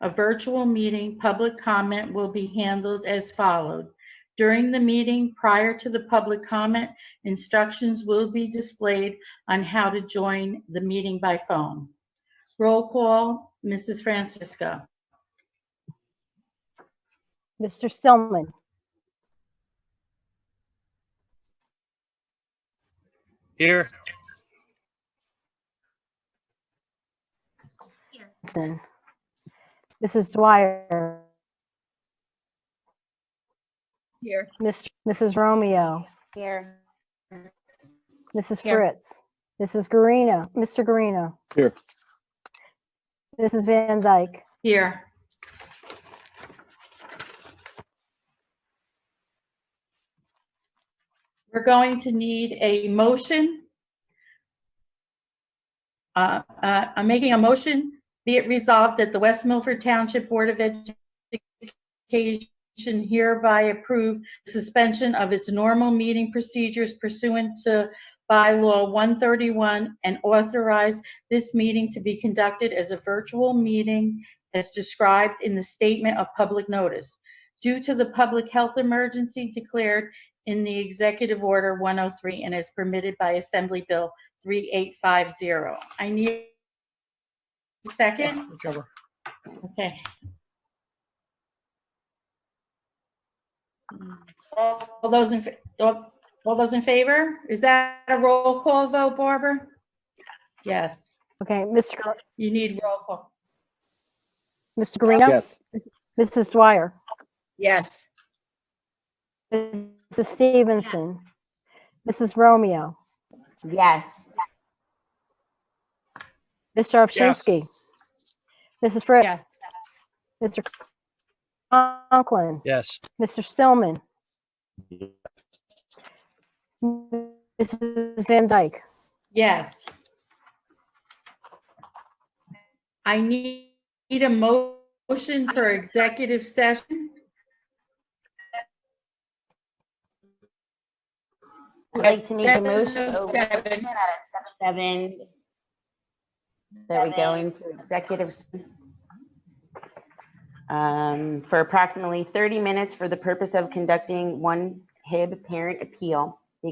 a virtual meeting, public comment will be handled as followed. During the meeting, prior to the public comment, instructions will be displayed on how to join the meeting by phone. Roll call, Mrs. Francisco. Mr. Stillman. Here. Mrs. Dwyer. Here. Mrs. Romeo. Here. Mrs. Here. Fritz. Mrs. Garino. Mr. Garino. Here. Mrs. Van Dyke. Here. We're going to need a motion. I'm making a motion. Be it resolved that the West Milford Township Board of Education hereby approve suspension of its normal meeting procedures pursuant to bylaw 131 and authorize this meeting to be conducted as a virtual meeting as described in the statement of public notice. Due to the public health emergency declared in the Executive Order 103 and as permitted by Assembly Bill 3850. I need a second. Whichever. Okay. All those in favor? Is that a roll call vote, Barbara? Yes. Okay, You need roll call. Mr. Garino. Yes. Mrs. Dwyer. Yes. Mrs. Stevenson. Mrs. Romeo. Yes. Mr. Ovchinsky. Mrs. Fritz. Yes. Mr. Conklin. Yes. Mr. Stillman. Mrs. Van Dyke. Yes. I need a motion for executive session. I'd like to make a motion 7:07. that we go into executive for approximately 30 minutes for the purpose of conducting one HIB parent appeal. The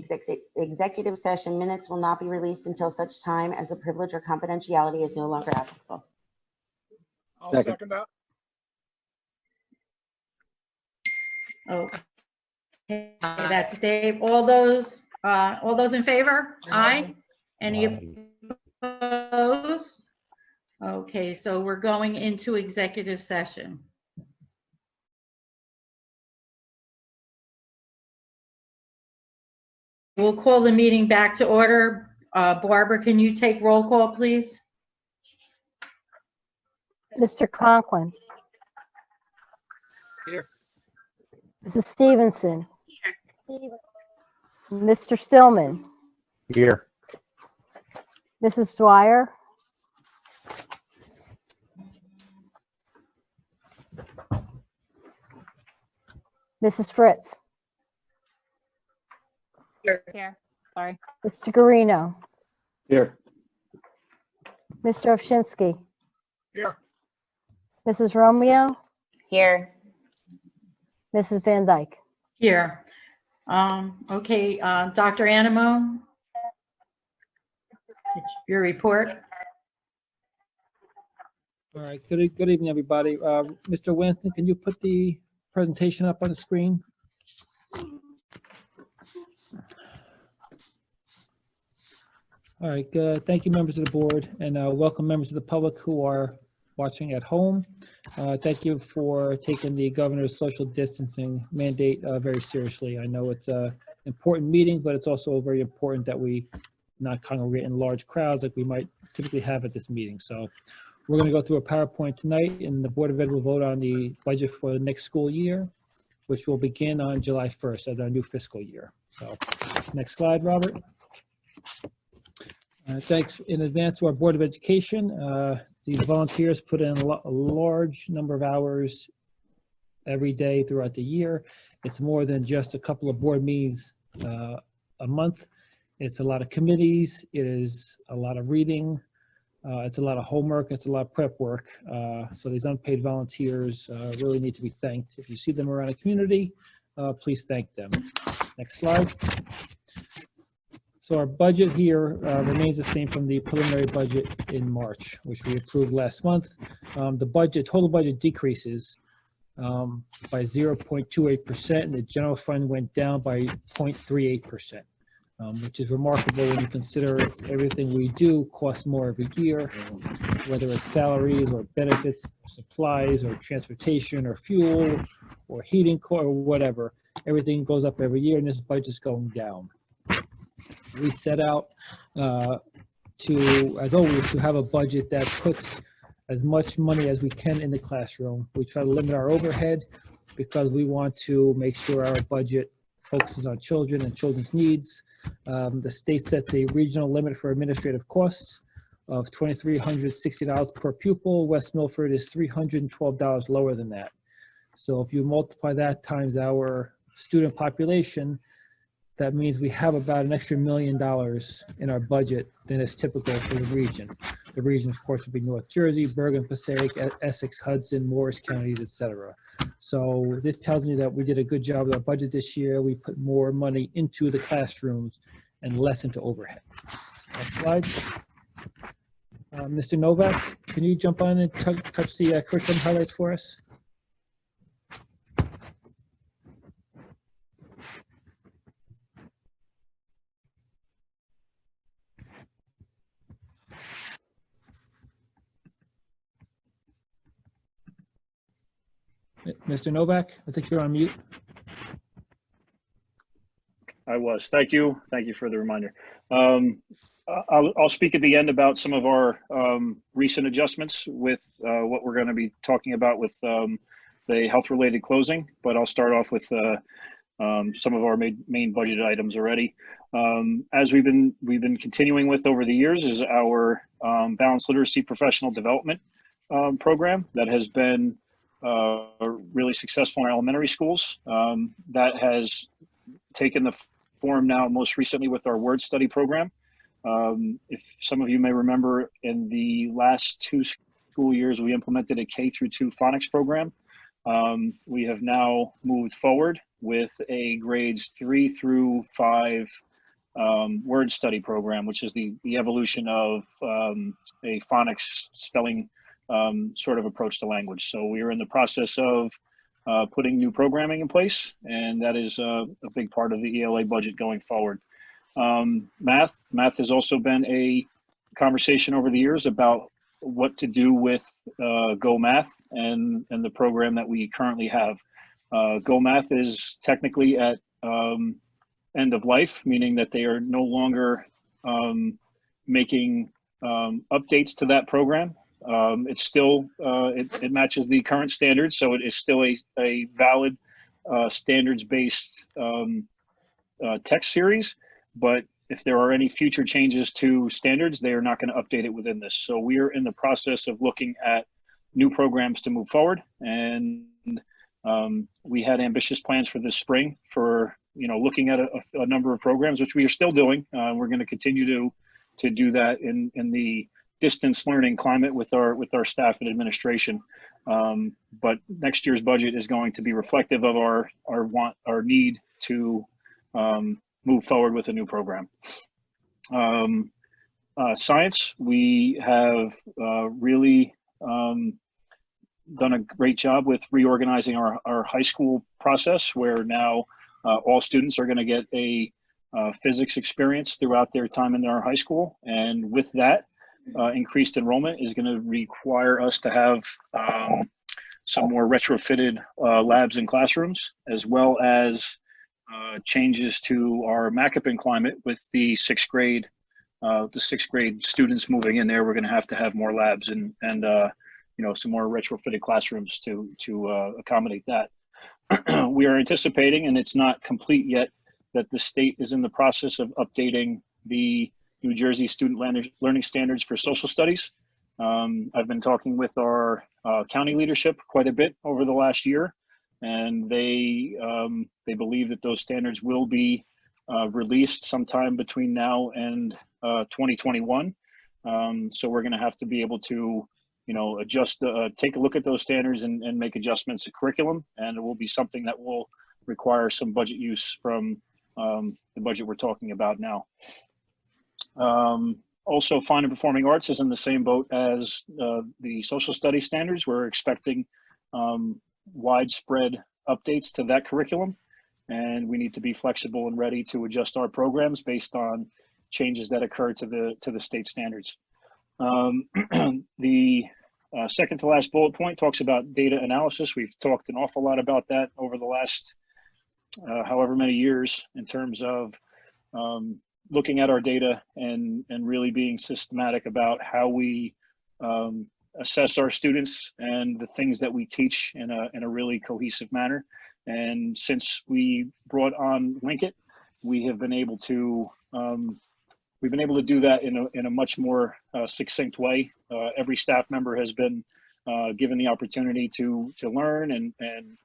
executive session minutes will not be released until such time as the privilege or confidentiality is no longer applicable. I'll second that. Okay, that's Dave. All those in favor? Aye. Any opposed? Okay, so we're going into executive session. We'll call the meeting back to order. Barbara, can you take roll call, please? Mr. Conklin. Here. Mrs. Stevenson. Mr. Stillman. Here. Mrs. Dwyer. Mrs. Fritz. Here. Sorry. Mr. Garino. Here. Mr. Ovchinsky. Here. Mrs. Romeo. Here. Mrs. Van Dyke. Here. Okay, Dr. Animo, your report. All right, good evening, everybody. Mr. Winston, can you put the presentation up on the screen? All right, good. Thank you, members of the board, and welcome members of the public who are watching at home. Thank you for taking the governor's social distancing mandate very seriously. I know it's an important meeting, but it's also very important that we not congregate in large crowds like we might typically have at this meeting. So we're going to go through a PowerPoint tonight, and the Board of Ed will vote on the budget for the next school year, which will begin on July 1st of our new fiscal year. So next slide, Robert. Thanks in advance to our Board of Education. These volunteers put in a large number of hours every day throughout the year. It's more than just a couple of board meetings a month. It's a lot of committees. It is a lot of reading, It's a lot of homework. It's a lot of prep work. So these unpaid volunteers really need to be thanked. If you see them around the community, please thank them. Next slide. So our budget here remains the same from the preliminary budget in March, which we approved last month. The total budget decreases by 0.28%, and the general fund went down by 0.38%, which is remarkable when you consider everything we do costs more every year, whether it's salaries or benefits, or supplies, or transportation, or fuel, or heating, or whatever. Everything goes up every year, and this budget's going down. We set out as always, to have a budget that puts as much money as we can in the classroom. We try to limit our overhead because we want to make sure our budget focuses on children and children's needs. The state sets a regional limit for administrative costs of $2,360 per pupil. West Milford is $312 lower than that. So if you multiply that times our student population, that means we have about an extra $1 million in our budget than is typical for the region. The region, of course, would be North Jersey, Bergen, Passaic, Essex, Hudson, Morris counties, etc. So this tells me that we did a good job with our budget this year. We put more money into the classrooms and less into overhead. Next slide. Mr. Novak, can you jump on and touch the curriculum highlights for us? Mr. Novak, I think you're on mute. I was. Thank you. Thank you for the reminder. I'll speak at the end about some of our recent adjustments with what we're going to be talking about with the health-related closing, but I'll start off with some of our main budget items already. As we've been continuing with over the years is our balanced literacy professional development program that has been really successful in our elementary schools. That has taken the form now most recently with our word study program. If some of you may remember, in the last 2 school years, we implemented a K-2 phonics program. We have now moved forward with a grades 3 through 5 word study program, which is the evolution of a phonics spelling sort of approach to language. So we are in the process of putting new programming in place, and that is a big part of the ELA budget going forward. Math has also been a conversation over the years about what to do with Go Math and the program that we currently have. Go Math is technically at end of life, meaning that they are no longer making updates to that program. It's still, it matches the current standards, so it is still a valid standards-based text series, but if there are any future changes to standards, they are not going to update it within this. So we are in the process of looking at new programs to move forward, and we had ambitious plans for this spring for, looking at a number of programs, which we are still doing. We're going to continue to do that in the distance learning climate with our staff and administration. But next year's budget is going to be reflective of our need to move forward with a new program. Science, we have really done a great job with reorganizing our high school process, where now all students are going to get a physics experience throughout their time in our high school. And with that, increased enrollment is going to require us to have some more retrofitted labs and classrooms, as well as changes to our MACAPN climate with the sixth grade students moving in there. We're going to have more labs and some more retrofitted classrooms to accommodate that. We are anticipating, and it's not complete yet, that the state is in the process of updating the New Jersey student learning standards for social studies. I've been talking with our county leadership quite a bit over the last year, and they believe that those standards will be released sometime between now and 2021. So we're going to have to be able to, adjust, take a look at those standards and make adjustments to curriculum. And it will be something that will require some budget use from the budget we're talking about now. Also, fine and performing arts is in the same boat as the social studies standards. We're expecting widespread updates to that curriculum, and we need to be flexible and ready to adjust our programs based on changes that occur to the state standards. The second to last bullet point talks about data analysis. We've talked an awful lot about that over the last however many years in terms of looking at our data and really being systematic about how we assess our students and the things that we teach in a really cohesive manner. And since we brought on Linkit, we have been able to do that in a much more succinct way. Every staff member has been given the opportunity to learn and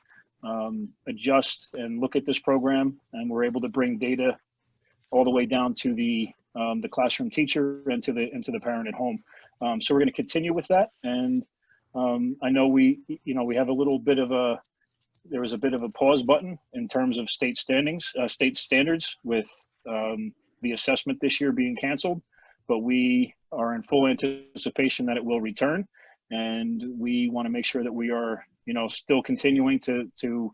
adjust and look at this program, and we're able to bring data all the way down to the classroom teacher and to the parent at home. So we're going to continue with that, and I know we have a little bit of there was a bit of a pause button in terms of state standards with the assessment this year being canceled, but we are in full anticipation that it will return, and we want to make sure that we are still continuing to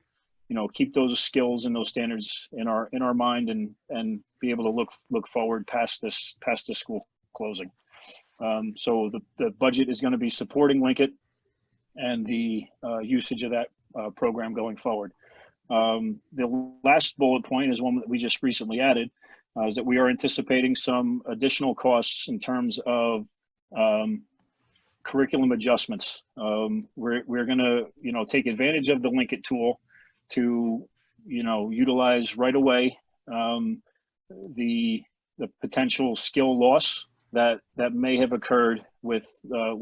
keep those skills and those standards in our mind and be able to look forward past this school closing. So the budget is going to be supporting Linkit and the usage of that program going forward. The last bullet point is one that we just recently added, is that we are anticipating some additional costs in terms of curriculum adjustments. We're going to take advantage of the Linkit tool to utilize right away the potential skill loss that may have occurred with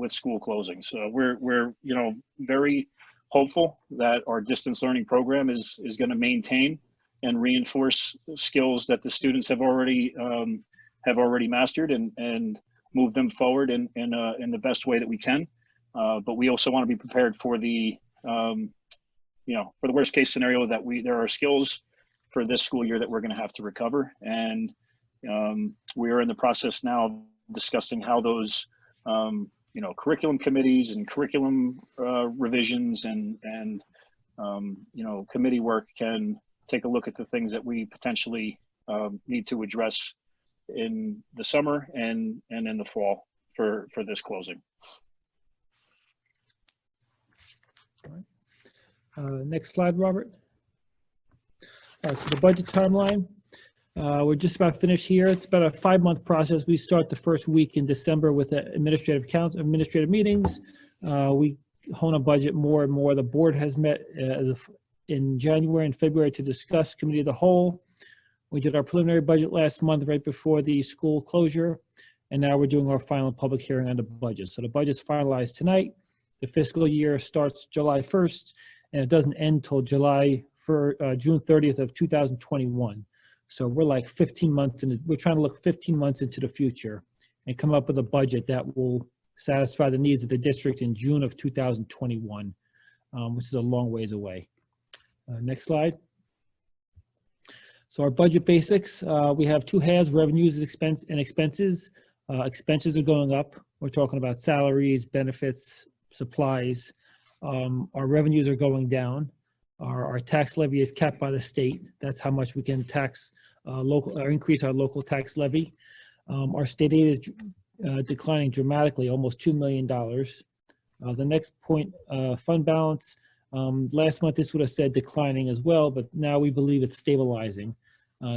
school closings. We're very hopeful that our distance learning program is going to maintain and reinforce skills that the students have already mastered and move them forward in the best way that we can. But we also want to be prepared for the for the worst case scenario that there are skills for this school year that we're going to have to recover. And we are in the process now of discussing how those curriculum committees and curriculum revisions and committee work can take a look at the things that we potentially need to address in the summer and in the fall for this closing. Next slide, Robert. All right, so the budget timeline. We're just about finished here. It's about a 5-month process. We start the first week in December with administrative meetings. We hone a budget more and more. The board has met in January and February to discuss committee of the whole. We did our preliminary budget last month right before the school closure, and now we're doing our final public hearing on the budget. So the budget's finalized tonight. The fiscal year starts July 1st, and it doesn't end till June 30th of 2021. So we're like 15 months, and we're trying to look 15 months into the future and come up with a budget that will satisfy the needs of the district in June of 2021, which is a long ways away. Next slide. So our budget basics, we have two halves, revenues and expenses. Expenses are going up. We're talking about salaries, benefits, supplies. Our revenues are going down. Our tax levy is capped by the state. That's how much we can tax increase our local tax levy. Our state aid is declining dramatically, almost $2 million. The next point, fund balance. Last month, this would have said declining as well, but now we believe it's stabilizing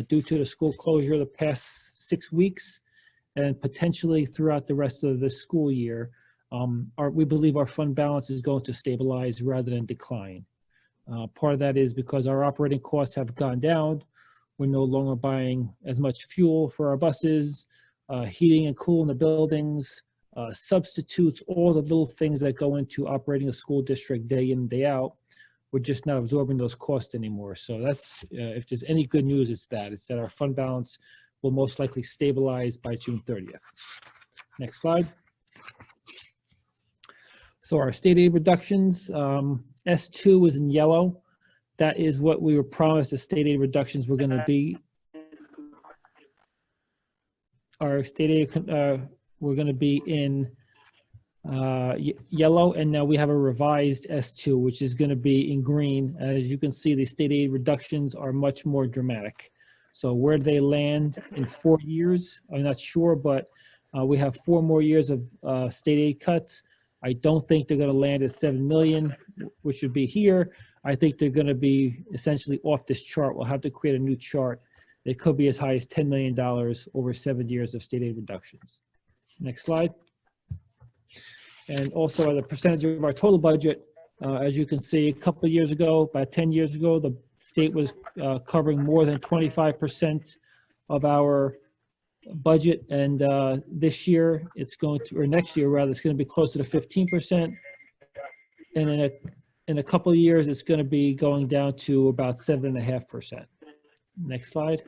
due to the school closure the past 6 weeks and potentially throughout the rest of the school year. We believe our fund balance is going to stabilize rather than decline. Part of that is because our operating costs have gone down. We're no longer buying as much fuel for our buses, heating and cooling the buildings, substitutes, all the little things that go into operating a school district day in, day out. We're just not absorbing those costs anymore. So that's, if there's any good news, it's that our fund balance will most likely stabilize by June 30th. Next slide. So our state aid reductions, S2 is in yellow. That is what we were promised the state aid reductions were going to be. Our state aid were going to be in yellow, and now we have a revised S2, which is going to be in green. As you can see, the state aid reductions are much more dramatic. So where they land in 4 years, I'm not sure, but we have 4 more years of state aid cuts. I don't think they're going to land at 7 million, which would be here. I think they're going to be essentially off this chart. We'll have to create a new chart. It could be as high as $10 million over 7 years of state aid reductions. Next slide. And also as a percentage of our total budget, as you can see, a couple of years ago, about 10 years ago, the state was covering more than 25% of our budget, and this year it's going to, or next year rather, it's going to be closer to 15%, and in a couple of years it's going to be going down to about 7.5%. Next slide.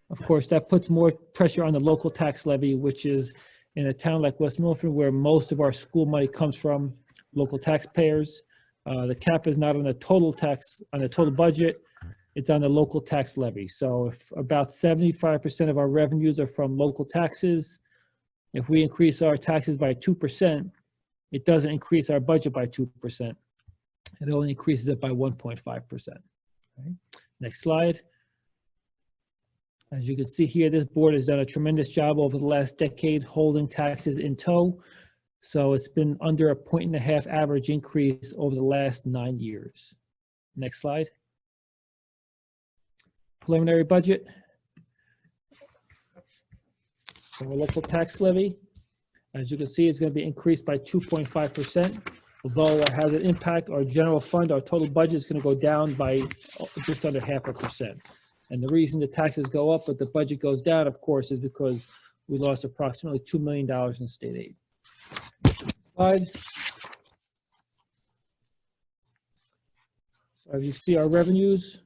Of course, that puts more pressure on the local tax levy, which is in a town like West Milford, where most of our school money comes from, local taxpayers. The cap is not on the total tax, on the total budget. It's on the local tax levy. So if about 75% of our revenues are from local taxes, if we increase our taxes by 2%, it doesn't increase our budget by 2%. It only increases it by 1.5%. Okay. Next slide. As you can see here, this board has done a tremendous job over the last decade holding taxes in tow. So it's been under a 1.5 average increase over the last 9 years. Next slide. Preliminary budget. For our local tax levy, as you can see, it's going to be increased by 2.5%. Although it has an impact, our general fund, our total budget is going to go down by just under 0.5%. And the reason the taxes go up but the budget goes down, of course, is because we lost approximately $2 million in state aid. Slide. So as you see, our revenues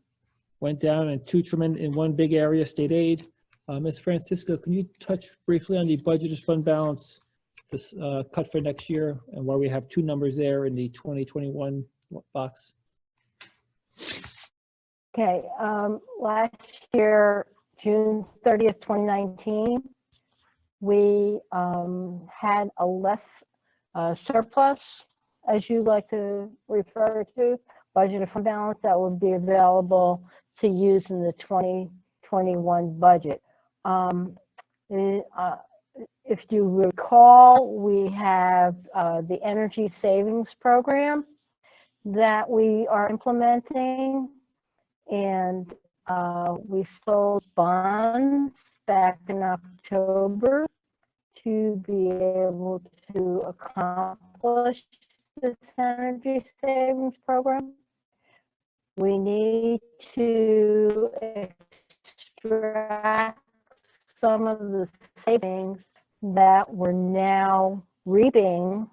went down in one big area, state aid. Ms. Francisco, can you touch briefly on the budgeted fund balance, this cut for next year, and why we have 2 numbers there in the 2021 box? Okay, last year, June 30th, 2019, we had a less surplus, as you like to refer to, budgeted fund balance that would be available to use in the 2021 budget. If you recall, we have the energy savings program that we are implementing, and we sold bonds back in October to be able to accomplish this energy savings program. We need to extract some of the savings that we're now reaping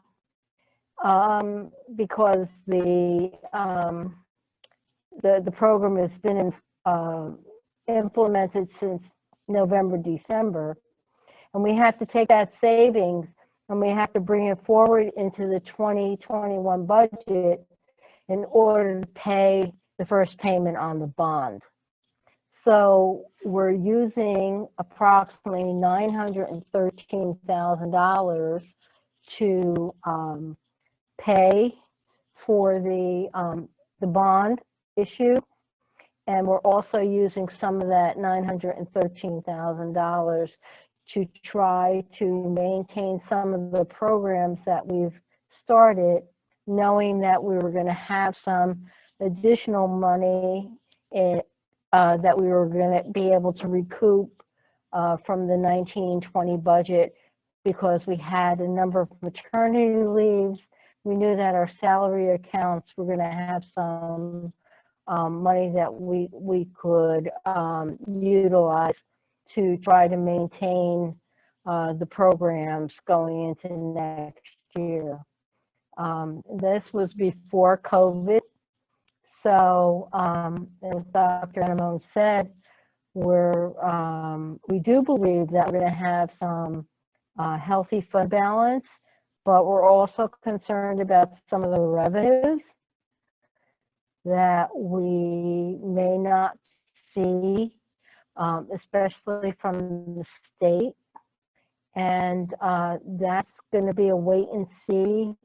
because the program has been implemented since November, December, and we have to take that savings and we have to bring it forward into the 2021 budget in order to pay the first payment on the bond. So we're using approximately $913,000 to pay for the bond issue, and we're also using some of that $913,000 to try to maintain some of the programs that we've started, knowing that we were going to have some additional money that we were going to be able to recoup from the 1920 budget, because we had a number of maternity leaves. We knew that our salary accounts were going to have some money that we could utilize to try to maintain the programs going into next year. This was before COVID. So as Dr. Anamone said, we do believe that we're going to have some healthy fund balance, but we're also concerned about some of the revenues that we may not see, especially from the state. And that's going to be a wait and see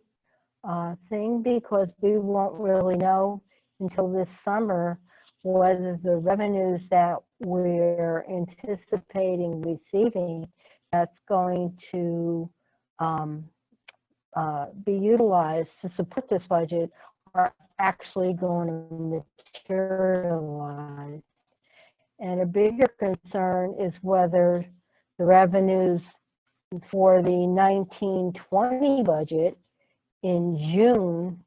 thing, because we won't really know until this summer whether the revenues that we're anticipating receiving that's going to be utilized to support this budget are actually going to materialize. And a bigger concern is whether the revenues for the 1920 budget in June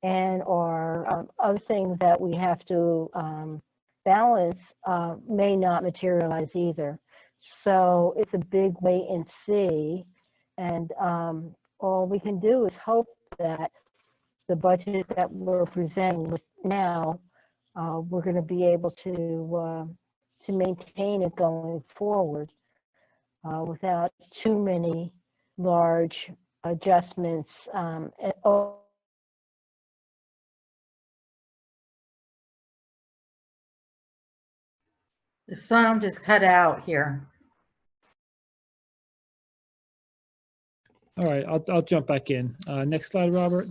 and or other things that we have to balance may not materialize either. So it's a big wait and see, and all we can do is hope that the budget that we're presenting with now, we're going to be able to maintain it going forward without too many large adjustments. The sound is cut out here. All right, I'll jump back in. Next slide, Robert.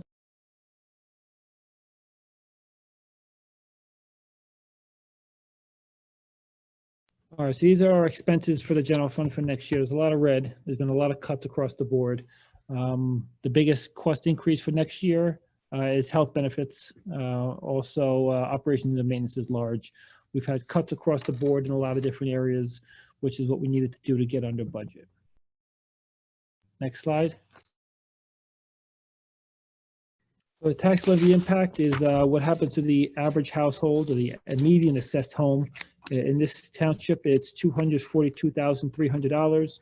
All right, so these are our expenses for the general fund for next year. There's a lot of red. There's been a lot of cuts across the board. The biggest cost increase for next year is health benefits. Also, operations and maintenance is large. We've had cuts across the board in a lot of different areas, which is what we needed to do to get under budget. Next slide. So the tax levy impact is what happens to the average household or the median assessed home. In this township, it's $242,300,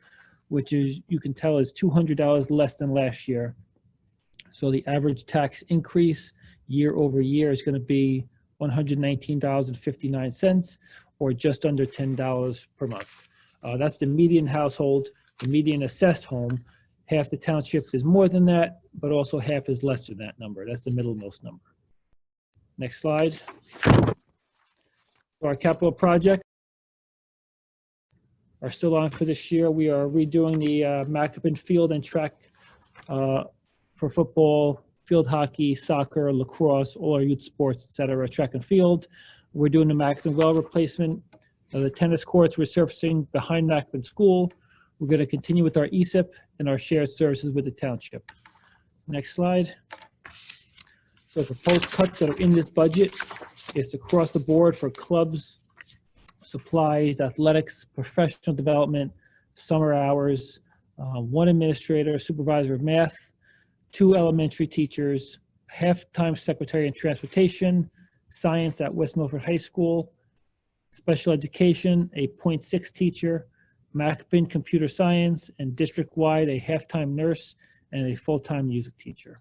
which is, you can tell, is $200 less than last year. So the average tax increase year over year is going to be $119.59, or just under $10 per month. That's the median household. The median assessed home. Half the township is more than that, but also half is less than that number. That's the middlemost number. Next slide. Our capital projects are still on for this year. We are redoing the Macapin field and track for football, field hockey, soccer, lacrosse, all our youth sports, etc., track and field. We're doing the Macapin well replacement. The tennis courts resurfacing behind Macapin School. We're going to continue with our ESIP and our shared services with the township. Next slide. So proposed cuts that are in this budget is across the board for clubs, supplies, athletics, professional development, summer hours, one administrator, supervisor of math, 2 elementary teachers, half-time secretary in transportation, science at West Milford High School, special education, a .6 teacher, Macapin computer science, and district-wide a half-time nurse and a full-time music teacher.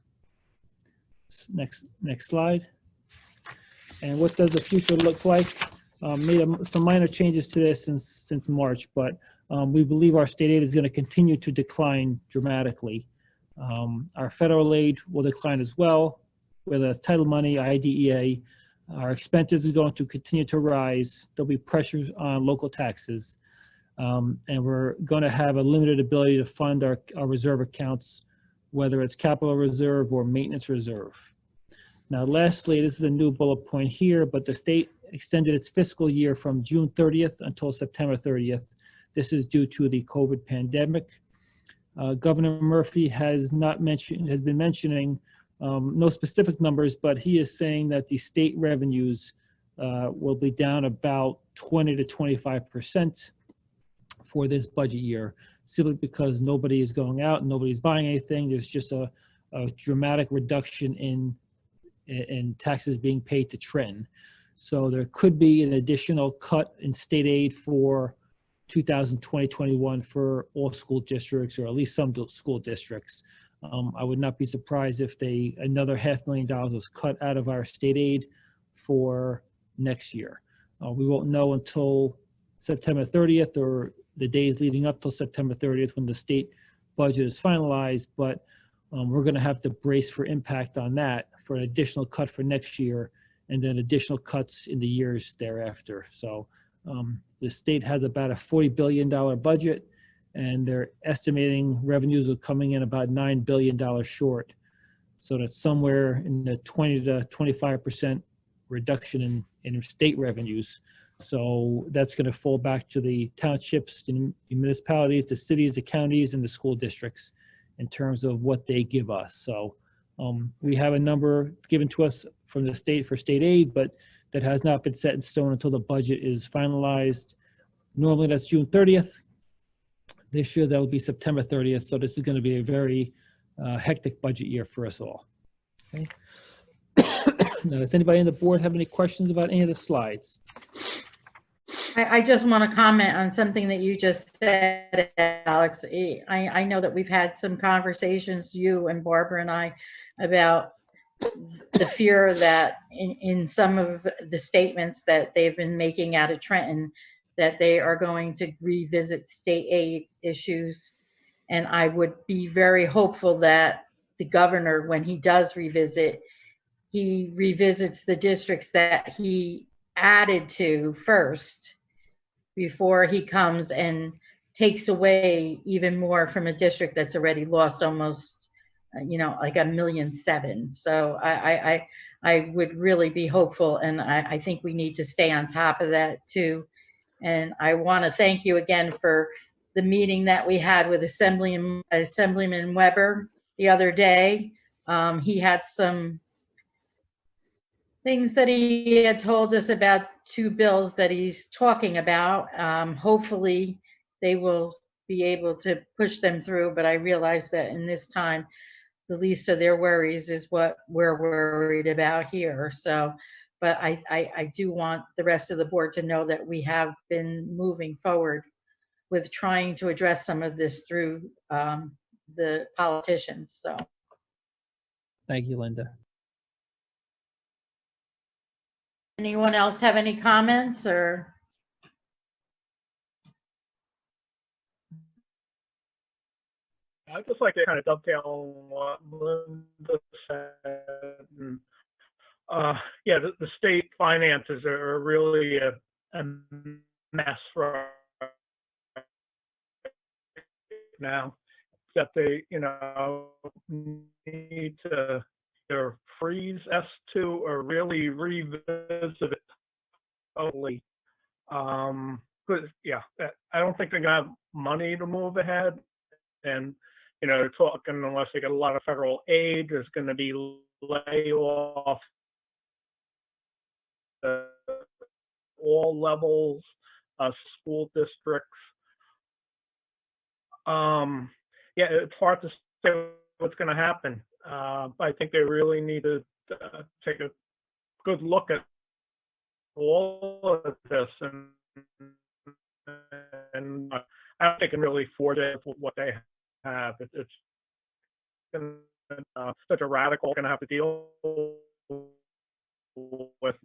Next slide. And what does the future look like? Made some minor changes to this since March, but we believe our state aid is going to continue to decline dramatically. Our federal aid will decline as well, whether that's title money, IDEA. Our expenses are going to continue to rise. There'll be pressures on local taxes. And we're going to have a limited ability to fund our reserve accounts, whether it's capital reserve or maintenance reserve. Now, lastly, this is a new bullet point here, but the state extended its fiscal year from June 30th until September 30th. This is due to the COVID pandemic. Governor Murphy has been mentioning no specific numbers, but he is saying that the state revenues will be down about 20 to 25% for this budget year, simply because nobody is going out, nobody's buying anything. There's just a dramatic reduction in taxes being paid to Trenton. So there could be an additional cut in state aid for 2020-21 for all school districts, or at least some school districts. I would not be surprised if another $500,000 was cut out of our state aid for next year. We won't know until September 30th or the days leading up till September 30th, when the state budget is finalized, but we're going to have to brace for impact on that for an additional cut for next year and then additional cuts in the years thereafter. So the state has about a $40 billion budget, and they're estimating revenues are coming in about $9 billion short. So that's somewhere in the 20 to 25% reduction in state revenues. So that's going to fall back to the townships, the municipalities, the cities, the counties, and the school districts in terms of what they give us. So we have a number given to us from the state for state aid, but that has not been set in stone until the budget is finalized. Normally that's June 30th. This year that will be September 30th. So this is going to be a very hectic budget year for us all. Okay. Now, does anybody on the board have any questions about any of the slides? I just want to comment on something that you just said, Alex. I know that we've had some conversations, you and Barbara and I, about the fear that in some of the statements that they've been making out of Trenton, that they are going to revisit state aid issues. And I would be very hopeful that the governor, when he does revisit, he revisits the districts that he added to first before he comes and takes away even more from a district that's already lost almost, like $1.7 million. So I would really be hopeful, and I think we need to stay on top of that too. And I want to thank you again for the meeting that we had with Assemblyman Weber the other day. He had some things that he had told us about 2 bills that he's talking about. Hopefully they will be able to push them through, but I realize that in this time, the least of their worries is what we're worried about here. So, but I do want the rest of the board to know that we have been moving forward with trying to address some of this through the politicians. So. Thank you, Linda. Anyone else have any comments or? I'd just like to kind of dovetail on what Linda said. And, yeah, the state finances are really a mess right now. That they, need to either freeze S2 or really revisit it totally. But yeah, I don't think they're gonna have money to move ahead. And they're talking, unless they get a lot of federal aid, there's going to be layoffs at all levels, school districts. Yeah, it's hard to say what's going to happen. I think they really need to take a good look at all of this, and I don't think they can really afford it with what they have. It's such a radical going to have to deal with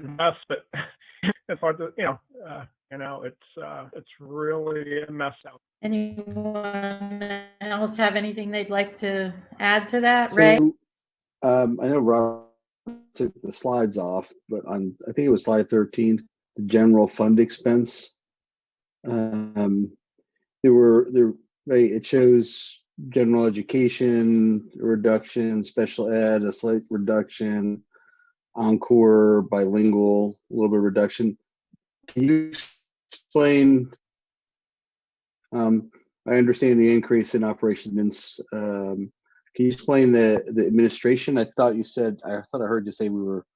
mess, but it's hard to it's really a mess out. Anyone else have anything they'd like to add to that, Ray? I know Rob took the slides off, but I think it was slide 13, the general fund expense. It shows general education a reduction, special ed a slight reduction, Encore bilingual a little bit of reduction. Can you explain? I understand the increase in operations. Can you explain the administration? I thought I heard you say we were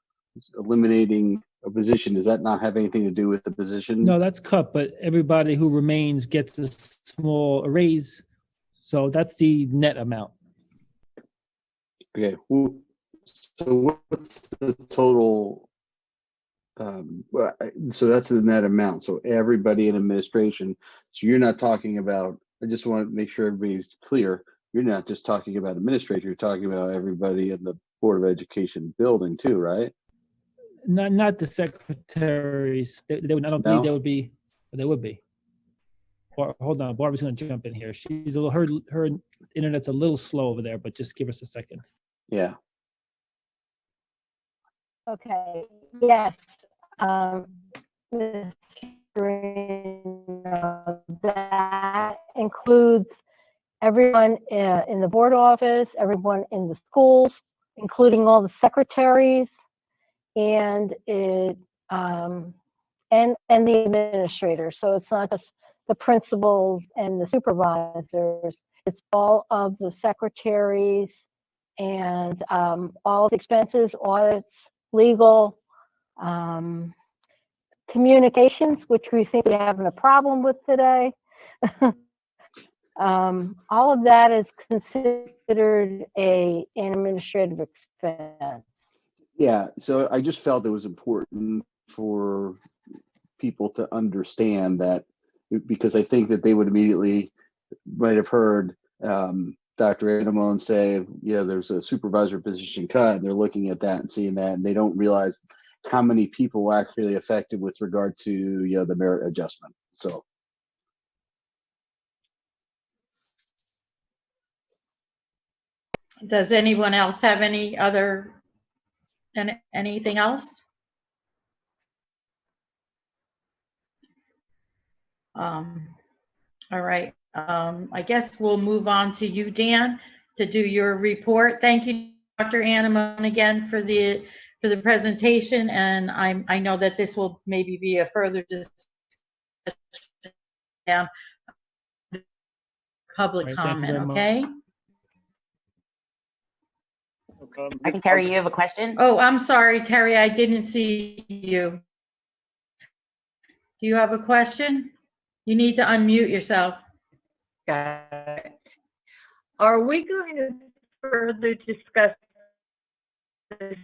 eliminating a position. Does that not have anything to do with the position? No, that's cut, but everybody who remains gets a small raise. So that's the net amount. Okay. So what's the total? So that's the net amount. So everybody in administration. So you're not talking about, I just want to make sure everybody's clear. You're not just talking about administrators, you're talking about everybody in the Board of Education building too, right? Not the secretaries. They would, I don't believe No? they would be, but they would be. Hold on, Barbara's gonna jump in here. She's a little, her internet's a little slow over there, but just give us a second. Yeah. Okay, yes. Mr. Sereno, that includes everyone in the board office, everyone in the schools, including all the secretaries, and it and the administrators. So it's not just the principals and the supervisors. It's all of the secretaries and all the expenses, audits, legal, communications, which we think we're having a problem with today. All of that is considered an administrative expense. Yeah. So I just felt it was important for people to understand that, because I think that they would immediately might have heard Dr. Animone say, yeah, there's a supervisor position cut, and they're looking at that and seeing that, and they don't realize how many people were actually affected with regard to the merit adjustment. So Does anyone else have anything else? All right. I guess we'll move on to you, Dan, to do your report. Thank you, Dr. Animone, again for the presentation, and I know that this will maybe be a further discussion down public All right, thank you comment. very much. Okay. I think, Terry, you have a question? Oh, I'm sorry, Terry. I didn't see you. Do you have a question? You need to unmute yourself. Got it. Are we going to further discuss this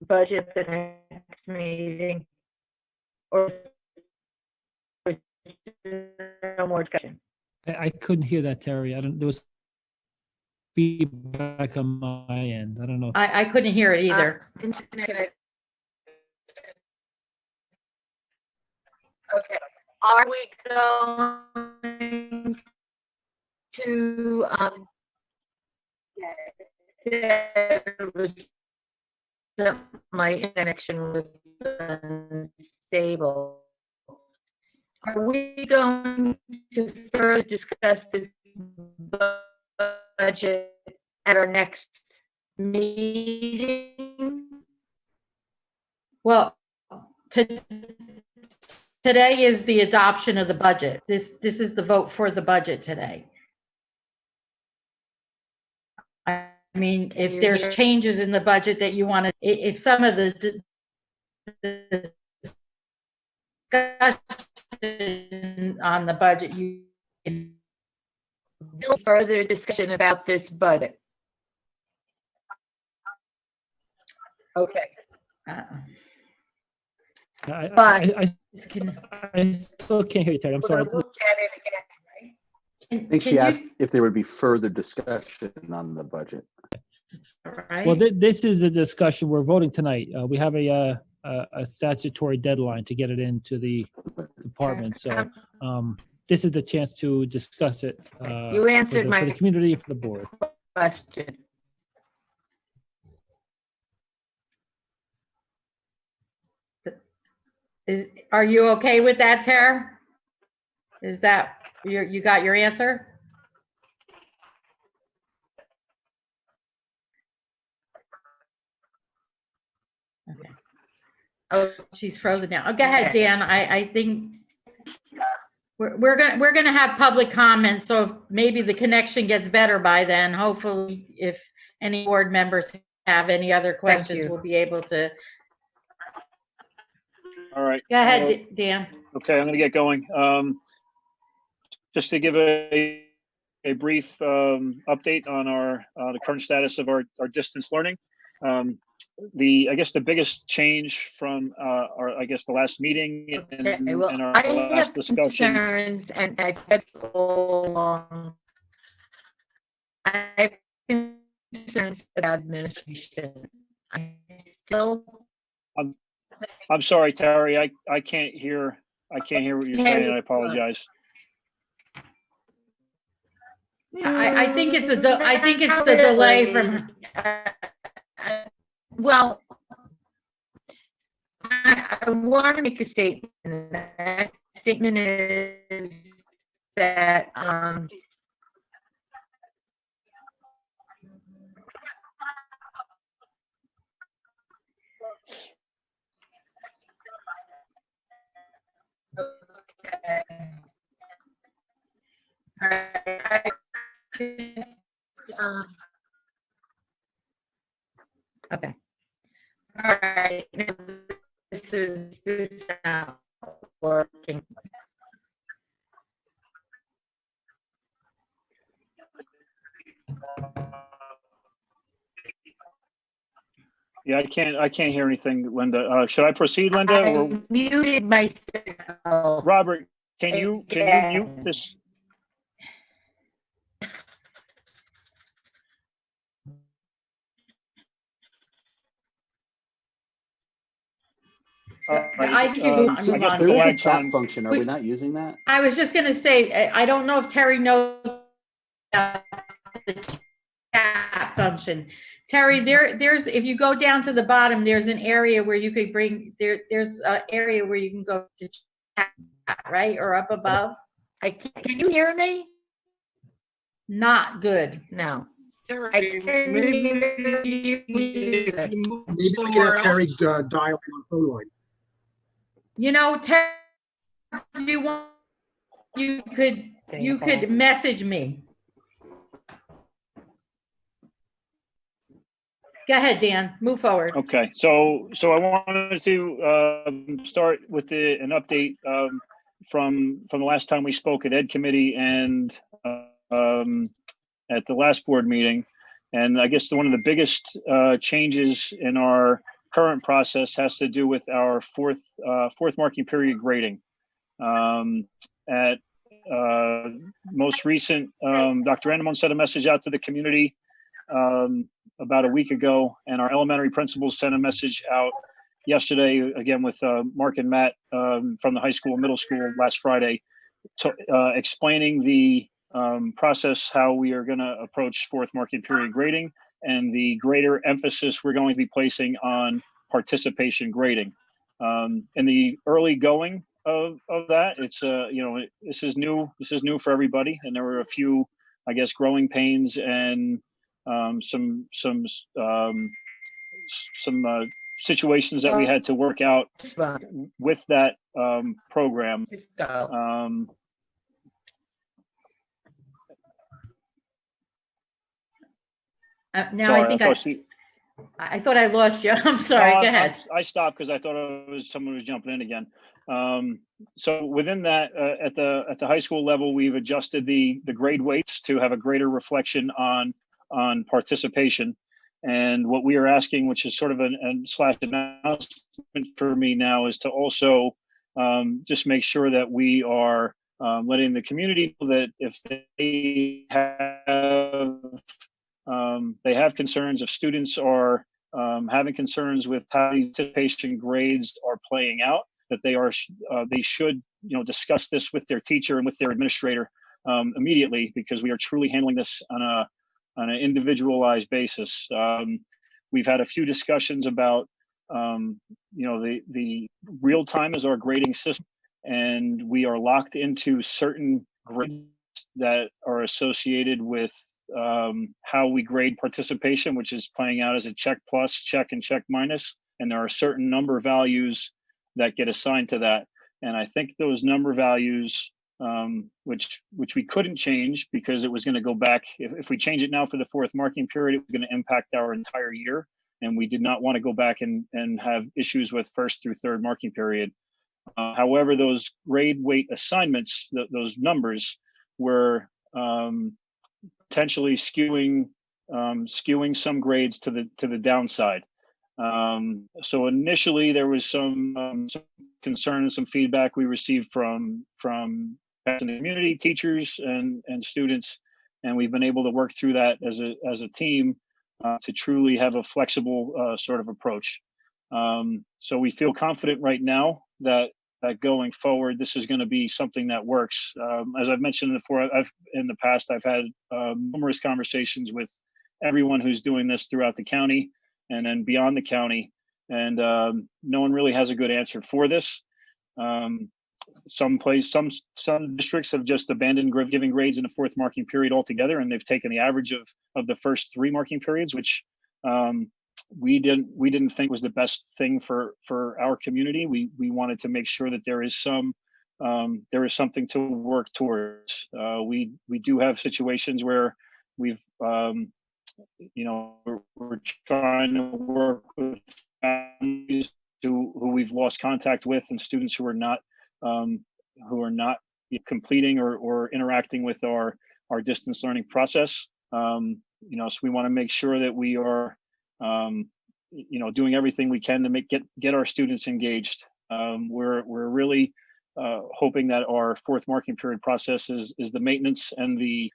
budget at the next meeting? Or is there no more discussion? I couldn't hear that, Terry. There was feedback on my end. I don't know. I couldn't hear it either. Okay. Are we going to my connection was unstable. Are we going to further discuss this budget at our next meeting? Well, today is the adoption of the budget. This is the vote for the budget today. I mean, if there's changes in the budget that you want to, if some of the discussion on the budget, you can. No further discussion about this budget. Okay. I still can't hear you, Terry. I'm sorry. We'll look at it again, right? I think she asked if there would be further discussion on the budget. Right. Well, this is a discussion. We're voting tonight. We have a statutory deadline to get it into the department. So this is the chance to discuss it You answered for the community and for the board. Question. Are you okay with that, Tara? Is that you got your answer? Okay. Oh, she's frozen now. Oh, go ahead, Dan. I think we're gonna have public comments, so if maybe the connection gets better by then. Hopefully, if any board members have any other questions, we'll be able to. All right. Go ahead, Dan. Okay, I'm going to get going. Just to give a brief update on the current status of our distance learning. I guess the biggest change from the last meeting and our last discussion. Concerns, and I've said all along, I have concerns about administration. I still? I'm sorry, Terry. I can't hear what you're saying. I apologize. I think it's I think it's the delay from, Well, I want to make a statement. And that statement is that, okay. All right. Now, this is not working. Yeah, I can't hear anything, Linda. Should I proceed, Linda? Or I muted myself. Robert, can you mute this? I think it's So move I guess on. the there is a lag chat time. function. Are we not using that? I was just gonna say, I don't know if Terry knows about the chat function. Terry, there's, if you go down to the bottom, there's an area where you could there's an area where you can go to chat, right? Or up above. Can you hear me? Not good. No. Maybe we can have Terry dial in on phone line. You know, Terry, if you want, you could message me. Go ahead, Dan, move forward. Okay, so I wanted to start with an update from the last time we spoke at Ed Committee and at the last board meeting. And I guess one of the biggest changes in our current process has to do with our fourth marking period grading. At most recent, Dr. Endelman sent a message out to the community about a week ago, and our elementary principals sent a message out yesterday, again with Mark and Matt from the high school and middle school last Friday, explaining the process, how we are going to approach fourth marking period grading, and the greater emphasis we're going to be placing on participation grading. In the early going of that, it's this is new for everybody, and there were a few, I guess, growing pains and some situations that we had to work out with that program. Now sorry, I thought I lost you. I'm sorry. Go ahead. I stopped because I thought someone was jumping in again. So within that, at the high school level, we've adjusted the grade weights to have a greater reflection on participation. And what we are asking, which is sort of an announcement for me now, is to also just make sure that we are letting the community know that if they have concerns, if students are having concerns with how participation grades are playing out, that they should discuss this with their teacher and with their administrator immediately, because we are truly handling this on an individualized basis. We've had a few discussions about the real time is our grading system, and we are locked into certain grades that are associated with how we grade participation, which is playing out as a check plus, check, and check minus. And there are certain number values that get assigned to that. And I think those number values, which we couldn't change because it was going to go back. If we change it now for the fourth marking period, it was going to impact our entire year. And we did not want to go back and have issues with first through third marking period. However, those grade weight assignments, those numbers were potentially skewing some grades to the downside. So initially there was some concern and some feedback we received from the community, teachers and students, and we've been able to work through that as a team to truly have a flexible sort of approach. So we feel confident right now that going forward, this is going to be something that works. As I've mentioned before, in the past, I've had numerous conversations with everyone who's doing this throughout the county and then beyond the county, and no one really has a good answer for this. Some districts have just abandoned giving grades in the fourth marking period altogether, and they've taken the average of the first 3 marking periods, which we didn't think was the best thing for our community. We wanted to make sure that there is something to work towards. We do have situations where we're trying to work with families who we've lost contact with, and students who are not completing or interacting with our distance learning process. So we want to make sure that we are doing everything we can to get our students engaged. We're really hoping that our fourth marking period process is the maintenance and the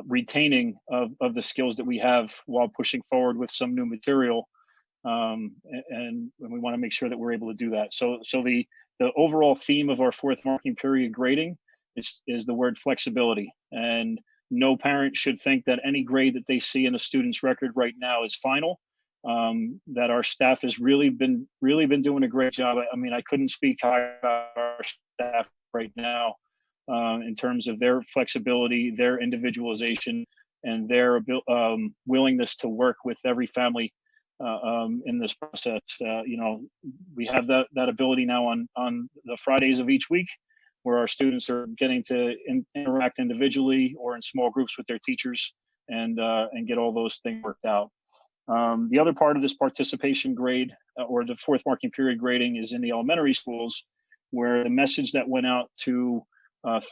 retaining of the skills that we have while pushing forward with some new material. And we want to make sure that we're able to do that. So the overall theme of our fourth marking period grading is the word flexibility. And no parent should think that any grade that they see in a student's record right now is final. That our staff has really been doing a great job. I mean, I couldn't speak higher about our staff right now in terms of their flexibility, their individualization, and their willingness to work with every family in this process. We have that ability now on the Fridays of each week, where our students are getting to interact individually or in small groups with their teachers and get all those things worked out. The other part of this participation grade or the fourth marking period grading is in the elementary schools, where the message that went out to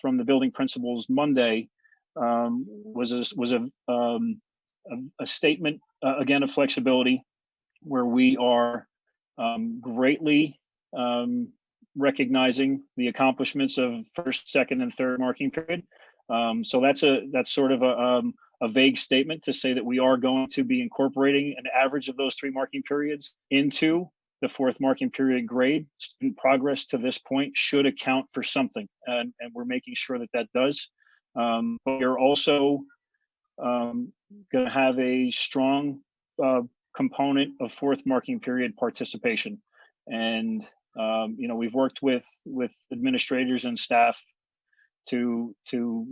from the building principals Monday was a statement again of flexibility, where we are greatly recognizing the accomplishments of first, second, and third marking period. So that's sort of a vague statement to say that we are going to be incorporating an average of those 3 marking periods into the fourth marking period grade. Student progress to this point should account for something, and we're making sure that does. But we're also going to have a strong component of fourth marking period participation. And we've worked with administrators and staff to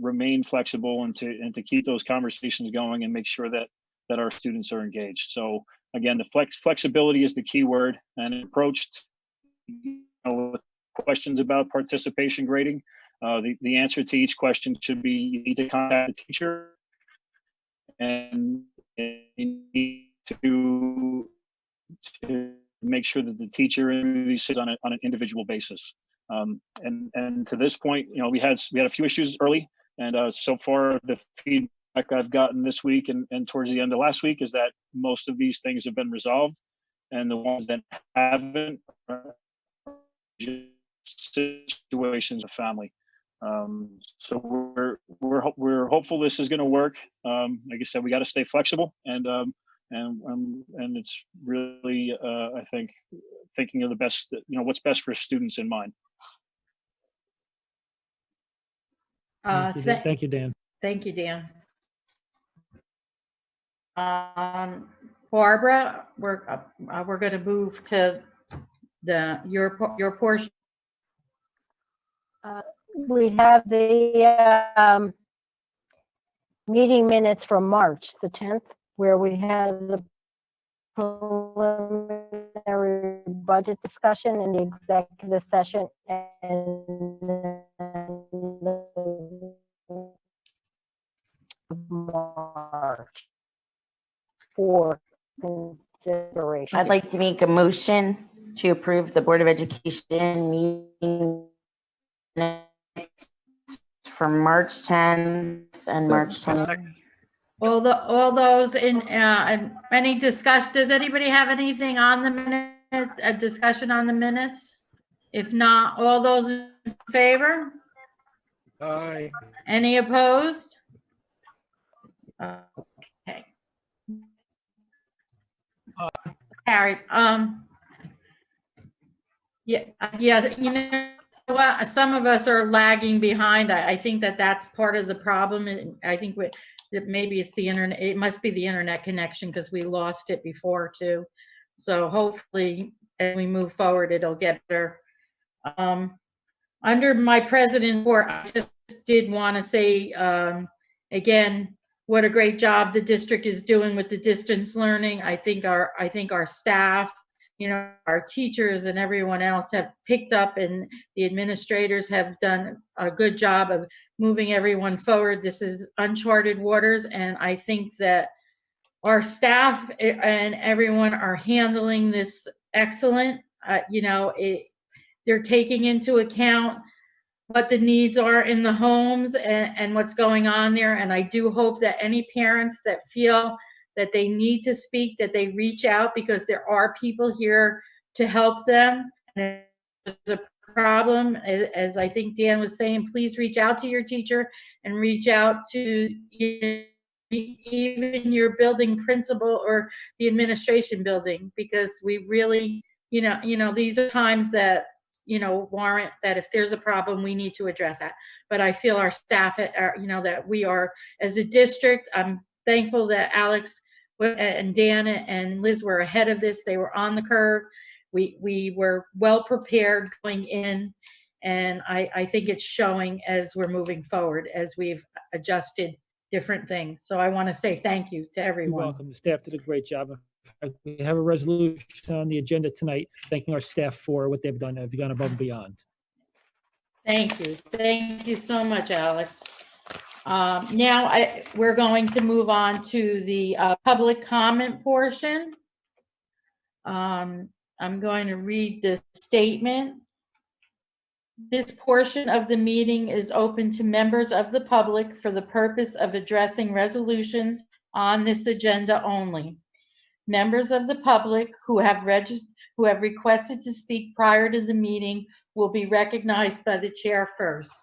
remain flexible and to keep those conversations going and make sure that our students are engaged. So again, the flexibility is the key word, and approached with questions about participation grading. The answer to each question should be, you need to contact the teacher, and you need to make sure that the teacher is on an individual basis. And to this point, we had a few issues early, and so far the feedback I've gotten this week and towards the end of last week is that most of these things have been resolved, and the ones that haven't are just situations of family. So we're hopeful this is going to work. Like I said, we got to stay flexible, and it's really I think thinking of the best, what's best for students in mind. Thank you, Dan. Thank you, Dan. Barbara, we're going to move to your portion. We have the meeting minutes from March the 10th, where we had the preliminary budget discussion in the executive session and March for consideration. I'd like to make a motion to approve the Board of Education meeting minutes for March 10th and March 20th. All those in any discussion? Does anybody have anything on the minutes? A discussion on the minutes? If not, all those in favor? Aye. Any opposed? Okay. Carried. Yeah, you know what? Some of us are lagging behind. I think that that's part of the problem. And I think that maybe it's the internet. It must be the internet connection because we lost it before too. So hopefully as we move forward, it'll get better. Under my president's report, I just did want to say, again, what a great job the district is doing with the distance learning. I think our staff, you know, our teachers and everyone else have picked up, and the administrators have done a good job of moving everyone forward. This is uncharted waters, and I think that our staff and everyone are handling this excellent. You know, they're taking into account what the needs are in the homes and what's going on there. And I do hope that any parents that feel that they need to speak, that they reach out, because there are people here to help them. And if there's a problem, as I think Dan was saying, please reach out to your teacher and reach out to even your building principal or the administration building, because we really, you know, these are times that, you know, warrant that if there's a problem, we need to address that. But I feel our staff are, you know, that we are, as a district, I'm thankful that Alex and Dan and Liz were ahead of this. They were on the curve. We were well prepared going in, and I think it's showing as we're moving forward, as we've adjusted different things. So I want to say thank you to everyone. You're welcome. The staff did a great job. We have a resolution on the agenda tonight, thanking our staff for what they've done. Have gone above and beyond. Thank you. Thank you so much, Alex. Now we're going to move on to the public comment portion. I'm going to read this statement. This portion of the meeting is open to members of the public for the purpose of addressing resolutions on this agenda only. Members of the public who have requested to speak prior to the meeting will be recognized by the chair first.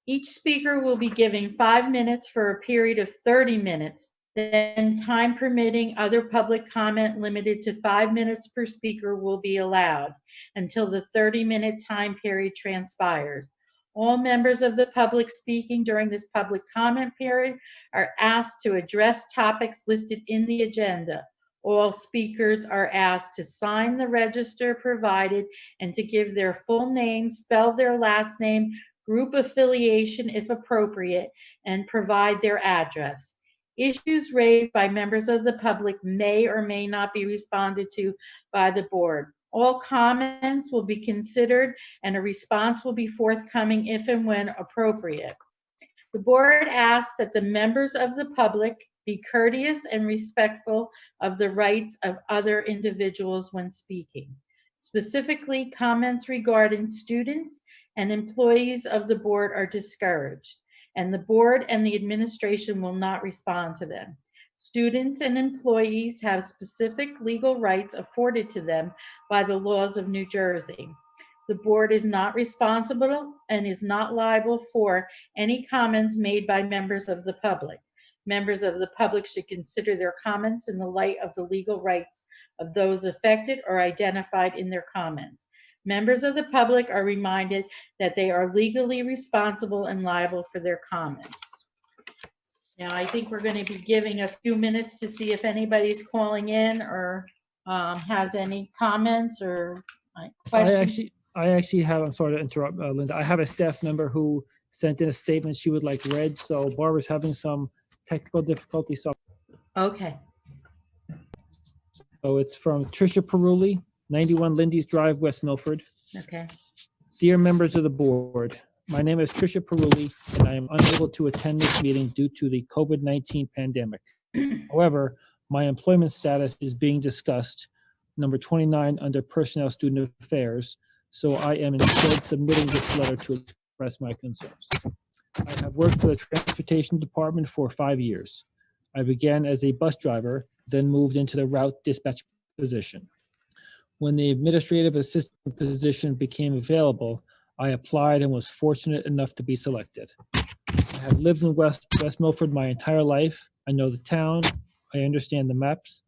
Each speaker will be given 5 minutes for a period of 30 minutes. Then, time permitting, other public comment limited to 5 minutes per speaker will be allowed until the 30-minute time period transpires. All members of the public speaking during this public comment period are asked to address topics listed in the agenda. All speakers are asked to sign the register provided and to give their full name, spell their last name, group affiliation if appropriate, and provide their address. Issues raised by members of the public may or may not be responded to by the board. All comments will be considered and a response will be forthcoming if and when appropriate. The board asks that the members of the public be courteous and respectful of the rights of other individuals when speaking. Specifically, comments regarding students and employees of the board are discouraged, and the board and the administration will not respond to them. Students and employees have specific legal rights afforded to them by the laws of New Jersey. The board is not responsible and is not liable for any comments made by members of the public. Members of the public should consider their comments in the light of the legal rights of those affected or identified in their comments. Members of the public are reminded that they are legally responsible and liable for their comments. Now, I think we're going to be giving a few minutes to see if anybody's calling in or has any comments or questions. I actually have, I'm sorry to interrupt, Linda. I have a staff member who sent in a statement she would like read. So Barbara's having some technical difficulty. So Okay. So it's from Tricia Perulli, 91 Lindy's Drive, West Milford. Okay. Dear members of the board, my name is Tricia Perulli, and I am unable to attend this meeting due to the COVID-19 pandemic. However, my employment status is being discussed, number 29 under Personnel Student Affairs, so I am instead submitting this letter to express my concerns. I have worked for the Transportation Department for 5 years. I began as a bus driver, then moved into the route dispatch position. When the administrative assistant position became available, I applied and was fortunate enough to be selected. I have lived in West Milford my entire life. I know the town. I understand the maps.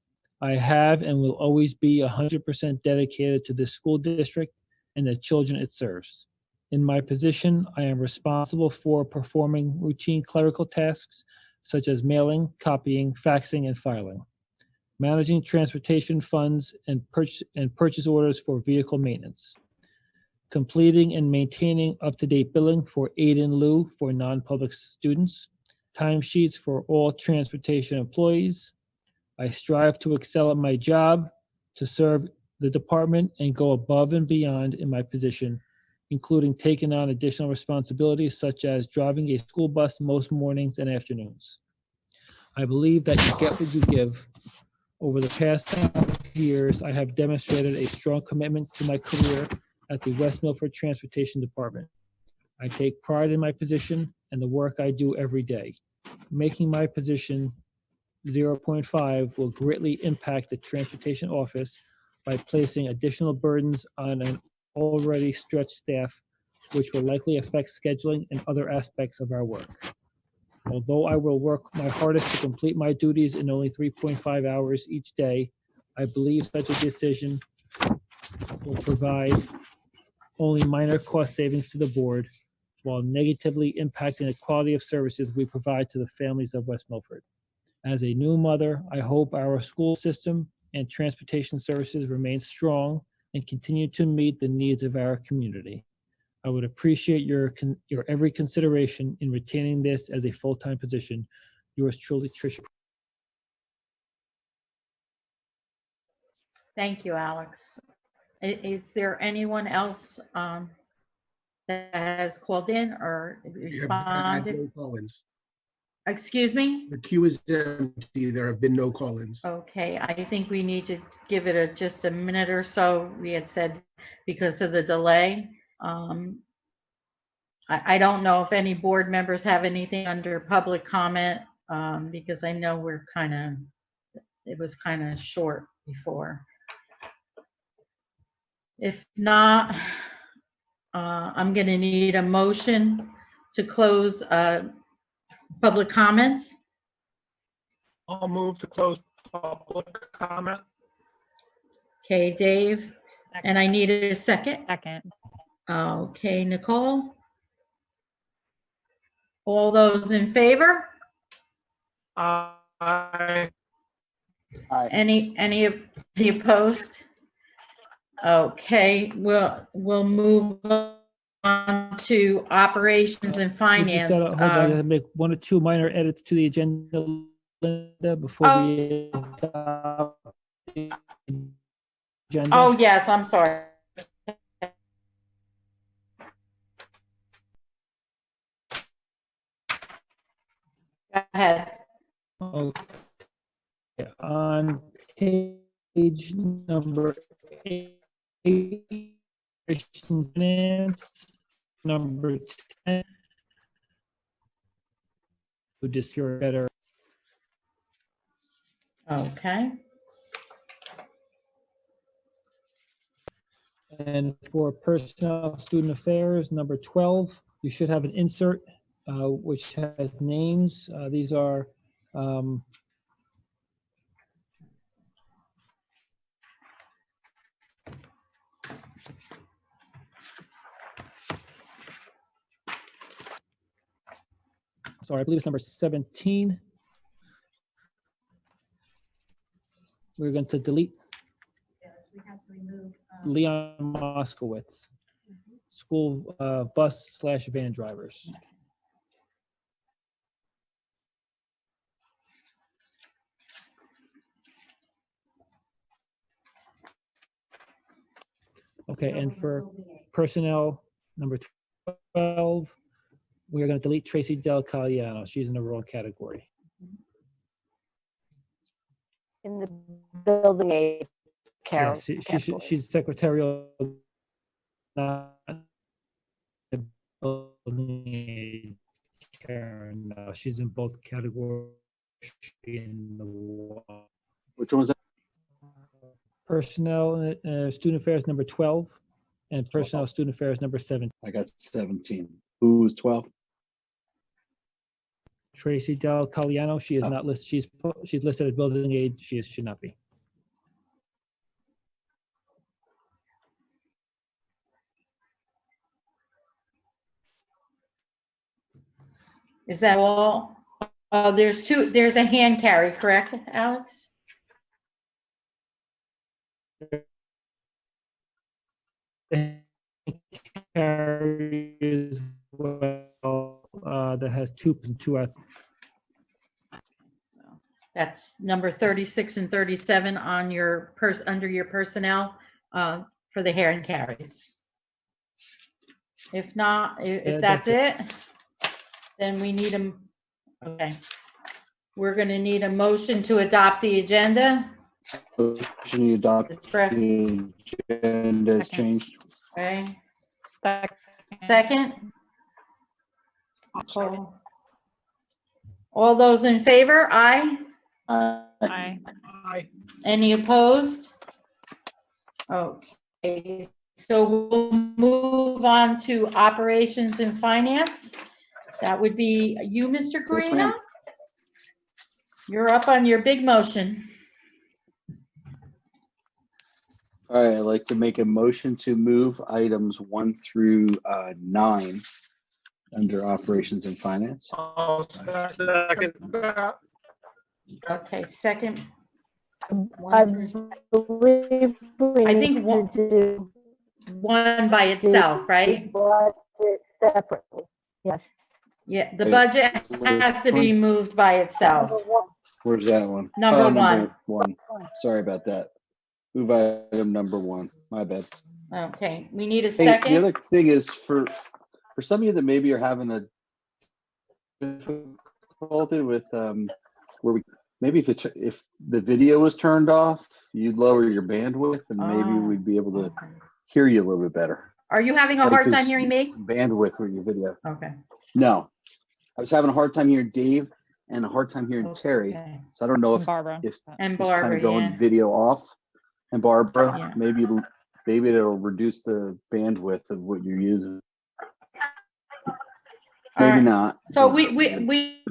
I have and will always be 100% dedicated to this school district and the children it serves. In my position, I am responsible for performing routine clerical tasks such as mailing, copying, faxing, and filing, managing transportation funds and purchase orders for vehicle maintenance, completing and maintaining up-to-date billing for aid in lieu for non-public students, timesheets for all transportation employees. I strive to excel at my job, to serve the department and go above and beyond in my position, including taking on additional responsibilities such as driving a school bus most mornings and afternoons. I believe that you get what you give. Over the past 5 years, I have demonstrated a strong commitment to my career at the West Milford Transportation Department. I take pride in my position and the work I do every day. Making my position 0.5 will greatly impact the transportation office by placing additional burdens on an already stretched staff, which will likely affect scheduling and other aspects of our work. Although I will work my hardest to complete my duties in only 3.5 hours each day, I believe such a decision will provide only minor cost savings to the board while negatively impacting the quality of services we provide to the families of West Milford. As a new mother, I hope our school system and transportation services remain strong and continue to meet the needs of our community. I would appreciate your every consideration in retaining this as a full-time position. Yours truly, Tricia. Thank you, Alex. Is there anyone else that has called in or We have had responded? no call-ins. Excuse me? The queue is empty. There have been no call-ins. Okay, I think we need to give it just a minute or so. We had said because of the delay. I don't know if any board members have anything under public comment, because I know it was kind of short before. If not, I'm going to need a motion to close public comments. I'll move to close public comment. Okay, Dave, and I need a second. Second. Okay, Nicole. All those in favor? Aye. Any opposed? Okay, we'll move on to operations and We just finance. gotta, hold on, I gotta make 1 or 2 minor edits to the agenda, Linda, before we adopt the agenda. Oh, yes, I'm sorry. Go ahead. Okay. On page number 8, operations finance, number 10, would just hear better. Okay, And for personnel student affairs, number 12, you should have an insert which has names. These are sorry, I believe it's number 17. We're going to delete Leon Moskowitz, school bus/van drivers. Okay, and for personnel, number 12, we are going to delete Tracy Del Cagliano. She's in the wrong category. In the building aid Yeah, category. she's secretarial, not the building aid. Karen, no, she's in both categories. In the Which one was that? personnel, student affairs number 12, and personnel student affairs number 7. I got 17. Who was 12? Tracy Del Cagliano, she is not listed. She's listed as building aid. She should not be. Is that all? There's a hand carry, correct, Alex? Carry as well, that has two S. That's number 36 and 37 on your under your personnel for the hand carries. If not, Yeah, if that's it, then we need a, okay. We're going to need a motion to adopt the agenda. Motion to adopt That's correct. the agenda has changed. Okay. Second. All those in favor? Aye. Aye. Aye. Any opposed? Okay, so we'll move on to operations and finance. That would be you, Mr. Yes, Carino. ma'am. You're up on your big motion. All right, I'd like to make a motion to move items 1 through 9 under operations and finance. I'll second that. Okay, second. I One through- believe we I think need one- to do One by itself, right? budget separately. Yes. Yeah, the Wait, budget has to be moved by itself. Where's that one? Number Number one. Sorry about that. Move item number 1. My bad. Okay, we need a Hey, second. the other thing is for some of you that maybe are having a difficulty with where we maybe if the video was turned off, you'd lower your bandwidth and maybe Oh, we'd be able to okay. hear you a little bit better. Are you having a hard time Because hearing me? Bandwidth with your video. Okay. No, I was having a hard time hearing Dave and a hard time hearing Terry. Okay. So I don't know if Barbara. if And just kind Barbara, of going yeah. video off. And Barbara, Yeah. maybe it'll reduce the bandwidth of what you're using. All Maybe right. not. So but- we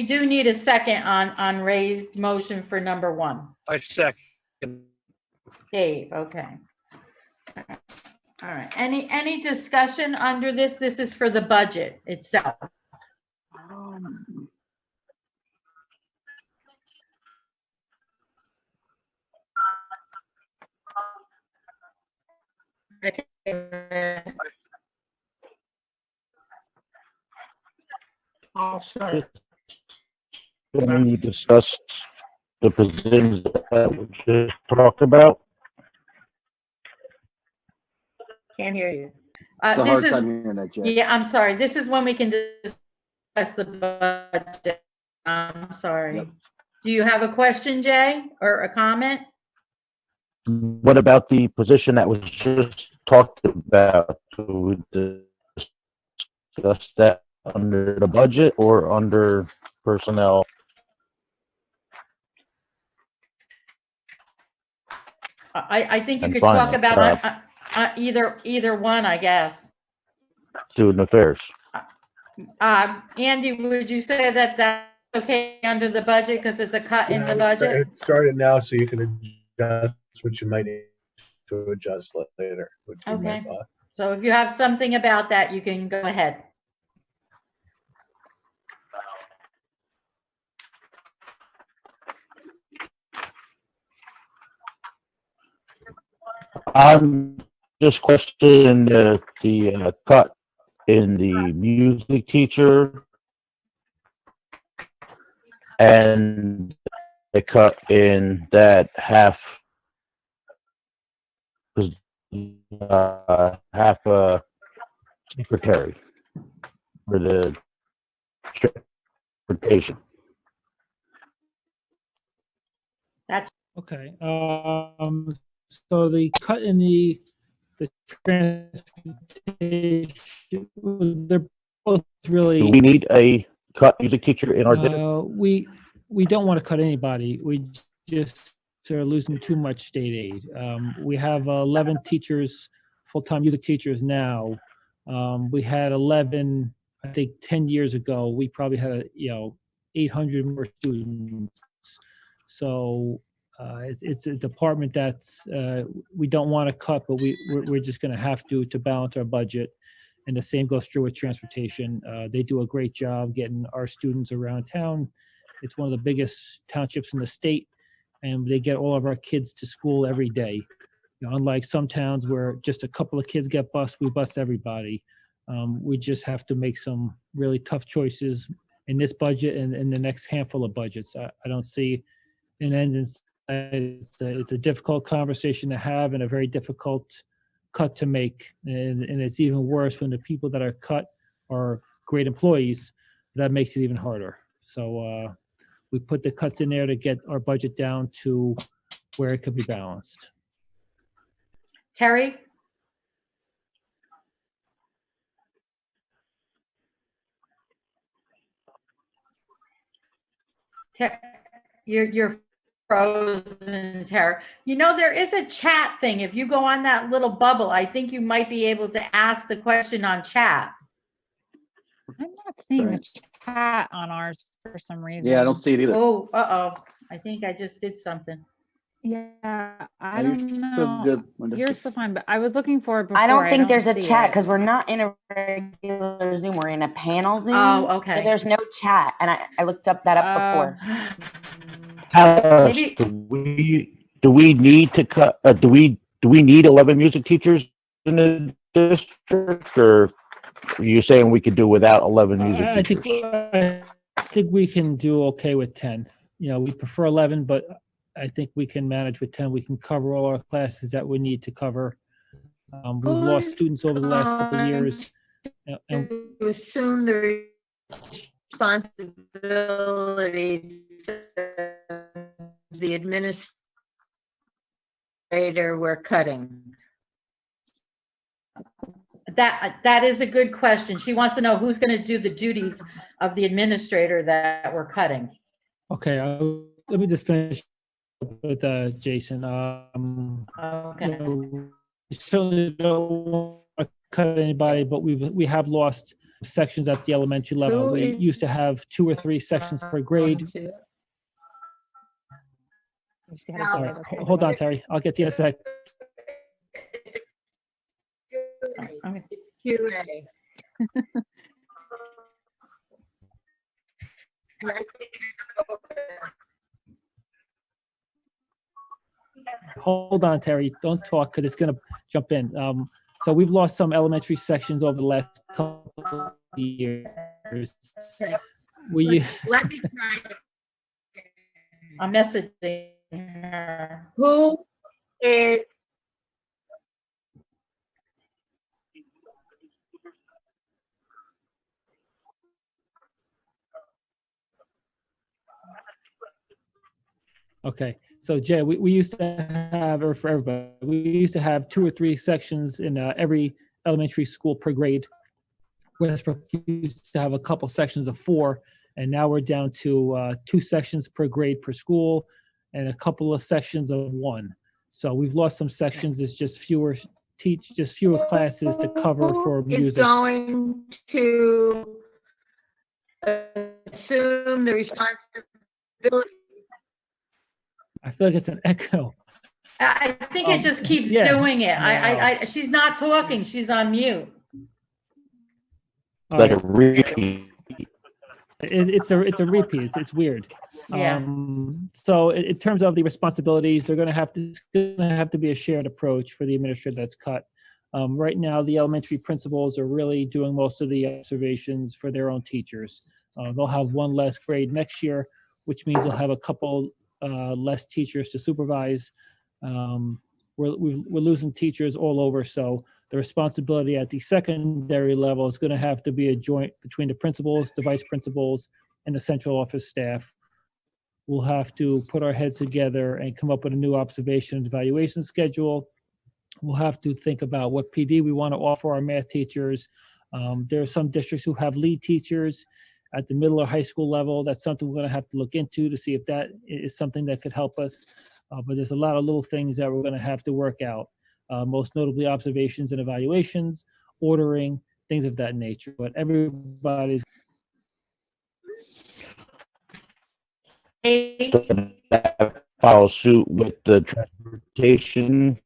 do need a second on raised motion for number 1. I second. Dave, okay. All right, any discussion under this? This is for the budget itself. I'll second. When we discussed the positions that we just talked about, Can't hear you. It's a This hard is, time hearing that, Jay. yeah, I'm sorry. This is when we can discuss the budget. I'm sorry. Yep. Do you have a question, Jay, or a comment? what about the position that was just talked about? Do we discuss that under the budget or under personnel? I think you And could talk finance, about either one, I guess. Student affairs. Andy, would you say that that's okay under the budget because it's a cut in the budget? It started now, so you can adjust what you might need to adjust later, would be my Okay. thought. So if you have something about that, you can go ahead. I'm just questioning the cut in the music teacher and the cut in that half secretary for the transportation. Okay, so the cut in the transportation, they're both Do really, we need a cut music teacher in our district? we don't want to cut anybody. We just are losing too much state aid. We have 11 teachers, full-time music teachers now. We had 11, I think 10 years ago, we probably had, 800 more students. So it's a department that's we don't want to cut, but we're just going to have to balance our budget. And the same goes true with transportation. They do a great job getting our students around town. It's one of the biggest townships in the state, and they get all of our kids to school every day. Unlike some towns where just a couple of kids get bused, we bus everybody. We just have to make some really tough choices in this budget and in the next handful of budgets. I don't see an end in sight. It's a difficult conversation to have and a very difficult cut to make. And it's even worse when the people that are cut are great employees. That makes it even harder. So we put the cuts in there to get our budget down to where it could be balanced. Terry? You're frozen, Tara. There is a chat thing. If you go on that little bubble, I think you might be able to ask the question on chat. I'm not seeing the Right. chat on ours for some reason. Yeah, I don't see it either. Oh, uh-oh. I think I just did something. Yeah, I No, you're don't still know. good, Linda. You're still fine, but I was looking for it before. I don't think there's a see chat it. because we're not in a regular Zoom. We're in a panel Zoom. Oh, So okay. there's no chat, and I looked up that up before. Maybe- Do we need to cut? Do we need 11 music teachers in the district, or are you saying we could do without 11 music I teachers? think we can do okay with 10. We prefer 11, but I think we can manage with 10. We can cover all our classes that we need to cover. We've lost students over the last couple of years. And To assume the responsibility of the administrator we're cutting. That is a good question. She wants to know who's going to do the duties of the administrator that we're cutting. okay, let me just finish with Jason. Okay. We certainly don't want to cut anybody, but we have lost sections at the elementary level. Who We is- used to have 2 or 3 sections per grade. You see how to All do right, it, okay. hold on, Terry. I'll get to you in a sec. Okay. QA. Hold on, Terry. Don't talk because it's going to jump in. So we've lost some elementary sections over the last couple of years. We Let me try. I'm messaging her. Who is Okay, so Jay, we used to have, or for everybody, we used to have 2 or 3 sections in every elementary school per grade. Westbrook used to have a couple sections of 4, and now we're down to 2 sections per grade per school and a couple of sections of 1. So we've lost some sections. There's just fewer classes to cover for is music. going to assume the responsibility? I feel like it's an echo. I think it just keeps yeah. doing it. She's not talking. She's on mute. All Like right. a repeat. It's a repeat. It's weird. Yeah. So in terms of the responsibilities, it's going to have to be a shared approach for the administrator that's cut. Right now, the elementary principals are really doing most of the observations for their own teachers. They'll have 1 less grade next year, which means they'll have a couple less teachers to supervise. We're losing teachers all over, so the responsibility at the secondary level is going to have to be a joint between the principals, the vice principals, and the central office staff. We'll have to put our heads together and come up with a new observation and evaluation schedule. We'll have to think about what PD we want to offer our math teachers. There are some districts who have lead teachers at the middle or high school level. That's something we're going to have to look into to see if that is something that could help us. But there's a lot of little things that we're going to have to work out, most notably observations and evaluations, ordering, things of that nature. But everybody's That follow suit with the transportation.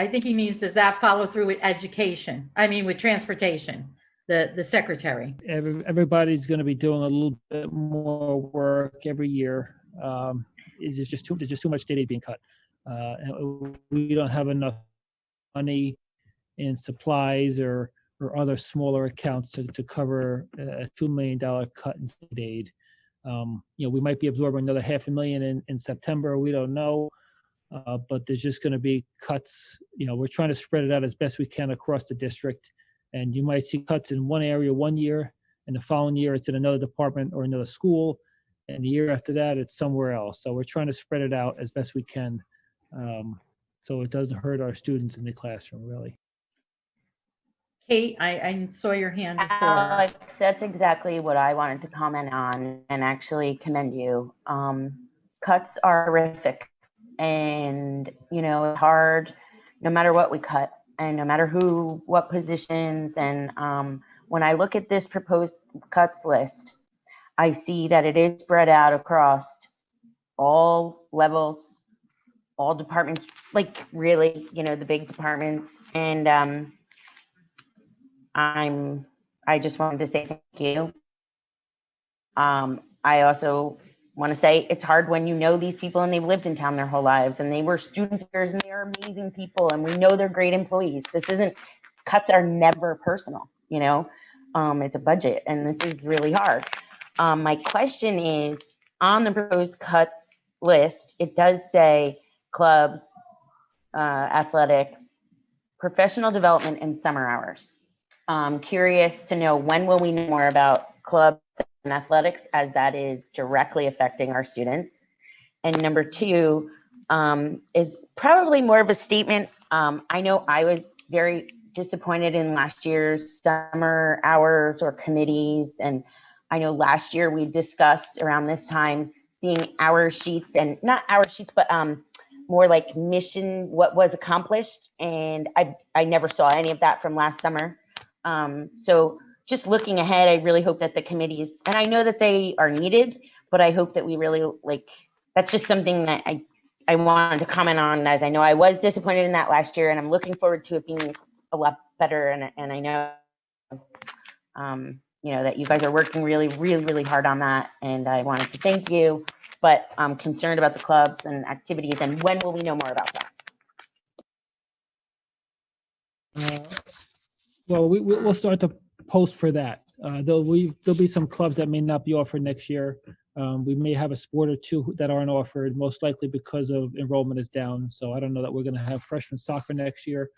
I think he means, does that follow through with education? I mean, with transportation, the secretary. Everybody's going to be doing a little bit more work every year. There's just too much data being cut. And we don't have enough money in supplies or other smaller accounts to cover a $2 million cut in state aid. We might be absorbing another $500,000 in September. We don't know. But there's just going to be cuts. We're trying to spread it out as best we can across the district. And you might see cuts in one area one year, and the following year it's in another department or another school, and the year after that it's somewhere else. So we're trying to spread it out as best we can, so it doesn't hurt our students in the classroom, really. Kate, I saw your hand before. Alex, that's exactly what I wanted to comment on and actually commend you. Cuts are horrific, and it's hard no matter what we cut and no matter what positions. And when I look at this proposed cuts list, I see that it is spread out across all levels, all departments, like really, the big departments. And I just wanted to say thank you. I also want to say it's hard when these people and they've lived in town their whole lives and they were students here and they're amazing people and we know they're great employees. Cuts are never personal, it's a budget and this is really hard. My question is, on the proposed cuts list, it does say clubs, athletics, professional development, and summer hours. I'm curious to know, when will we know more about clubs and athletics, as that is directly affecting our students? And number two is probably more of a statement. I know I was very disappointed in last year's summer hours or committees. And I know last year we discussed around this time seeing hour sheets, and not hour sheets, but more like mission, what was accomplished. And I never saw any of that from last summer. So just looking ahead, I really hope that the committees, and I know that they are needed, but I hope that we really that's just something that I wanted to comment on, as I know I was disappointed in that last year, and I'm looking forward to it being a lot better. And I know, that you guys are working really, really, really hard on that. And I wanted to thank you, but I'm concerned about the clubs and activities, and when will we know more about that? Well, we'll start to post for that. There'll be some clubs that may not be offered next year. We may have a sport or two that aren't offered, most likely because of enrollment is down. So I don't know that we're going to have freshman soccer next year.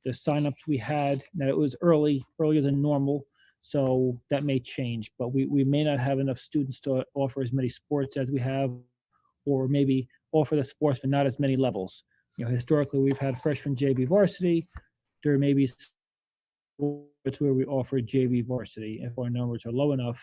The signups we had, now it was earlier than normal, so that may change. But we may not have enough students to offer as many sports as we have, or maybe offer the sports but not as many levels. Historically we've had freshman JV varsity. There may be sports where we offer JV varsity if our numbers are low enough.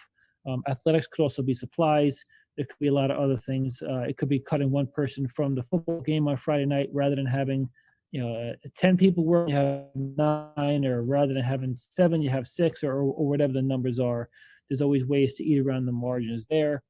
Athletics could also be supplies. There could be a lot of other things. It could be cutting one person from the football game on Friday night rather than having 10 people work, you have 9, or rather than having 7, you have 6, or whatever the numbers are. There's always ways to eat around the margins there.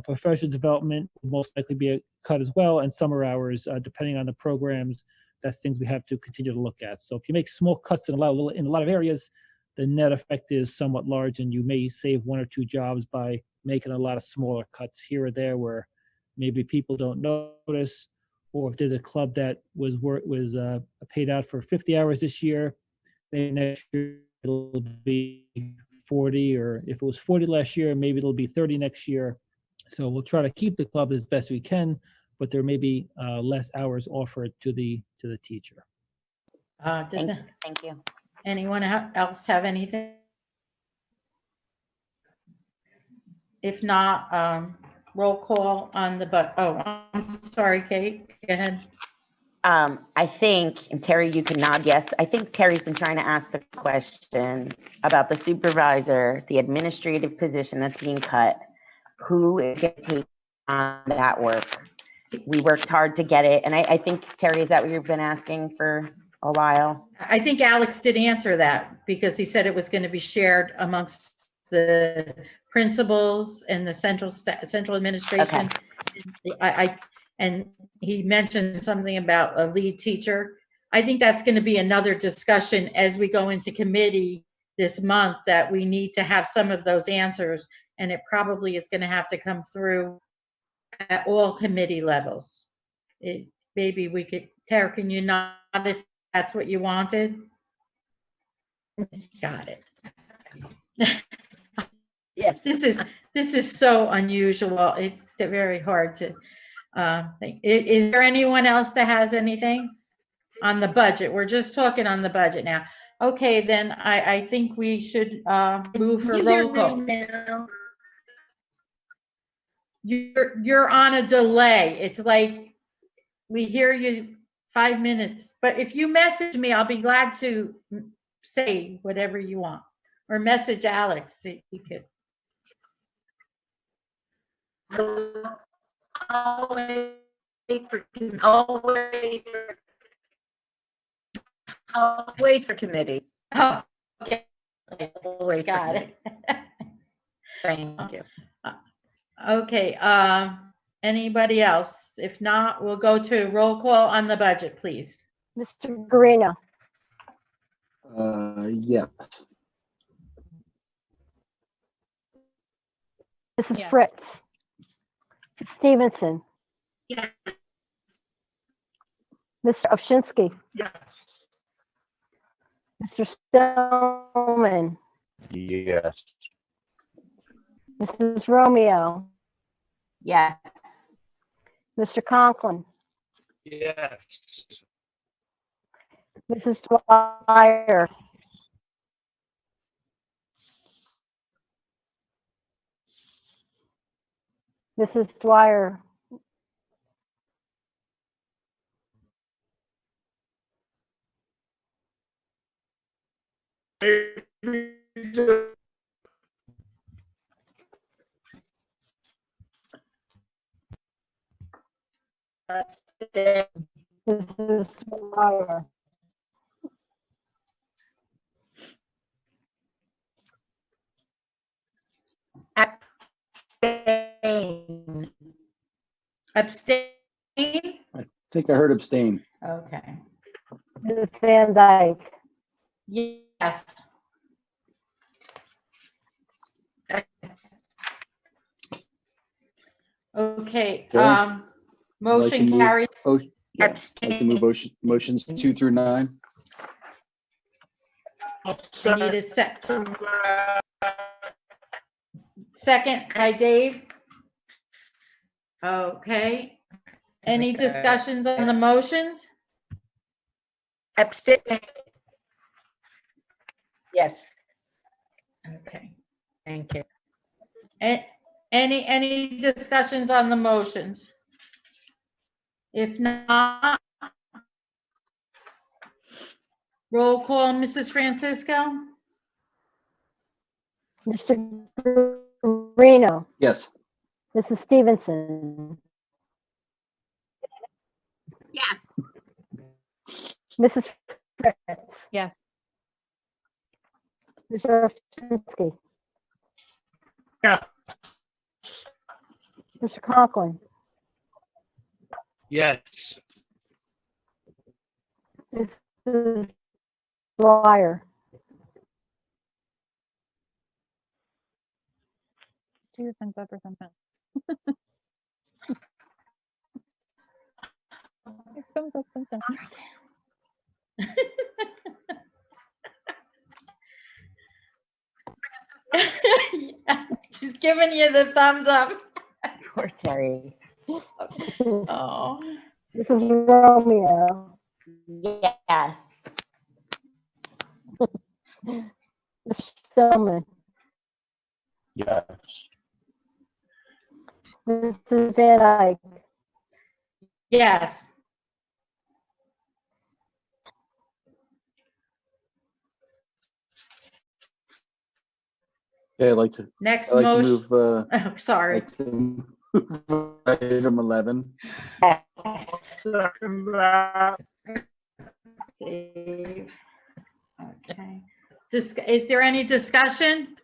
Professional development will most likely be a cut as well, and summer hours, depending on the programs. That's things we have to continue to look at. So if you make small cuts in a lot of areas, the net effect is somewhat large, and you may save 1 or 2 jobs by making a lot of smaller cuts here or there where maybe people don't notice. Or if there's a club that was paid out for 50 hours this year, maybe next year it'll be 40, or if it was 40 last year, maybe it'll be 30 next year. So we'll try to keep the club as best we can, but there may be less hours offered to the teacher. Thank you. Anyone else have anything? If not, roll call on the I'm sorry, Kate, go ahead. I think, and Terry, you can nod yes, I think Terry's been trying to ask the question about the supervisor, the administrative position that's being cut. Who is going to take on that work? We worked hard to get it. And I think, Terry, is that what you've been asking for a while? I think Alex did answer that, because he said it was going to be shared amongst the principals and the central administration. Okay. And he mentioned something about a lead teacher. I think that's going to be another discussion as we go into committee this month, that we need to have some of those answers, and it probably is going to have to come through at all committee levels. Maybe we could, Tara, can you nod if that's what you wanted? Got it. Yes. This is so unusual. It's very hard to think. Is there anyone else that has anything on the budget? We're just talking on the budget now. Okay, then I think we should move for roll call. You're on a delay. It's like we hear you 5 minutes, but if you message me, I'll be glad to say whatever you want, or message Alex. He could. I'll wait for committee. Oh, okay. I'll wait for Got committee. it. Thank you. Okay, anybody else? If not, we'll go to roll call on the budget, please. Mr. Guarino, Yes. Mrs. Yes. Fritz, Stevenson, Yes. Mr. Ovchinsky, Yes. Mr. Stillman, Yes. Mrs. Romeo, Yes. Mr. Conklin, Yes. Mrs. Dwyer, Mrs. Dwyer, Mrs. Dwyer, Abstain. Abstain? I think I heard abstain. Okay. Mrs. Van Dyke, Yes. Okay, Okay. I'd like motion to move- carries. I'd like to move motions 2 through 9. I need a second by Dave. Okay. Any discussions on the motions? Abstain. Yes, Okay. thank you. Any discussions on the motions? If not, roll call, Mrs. Francisco? Mr. Guarino, Yes. Mrs. Stevenson, Yes. Mrs. Fritz, Yes. Mr. Ovchinsky, Yeah. Mr. Conklin, Yes. Mrs. Dwyer, Do your thumbs up or something. Thumbs up, thumbs down. She's giving you the thumbs up. Poor Terry. Oh. Mrs. Romeo, Yes. Mr. Stillman, Yes. Mrs. Van Dyke, Yes. Okay, I'd like to Next I'd like to motion. move Oh, sorry. like to move item 11. Second that. Dave. Okay. Is there any discussion?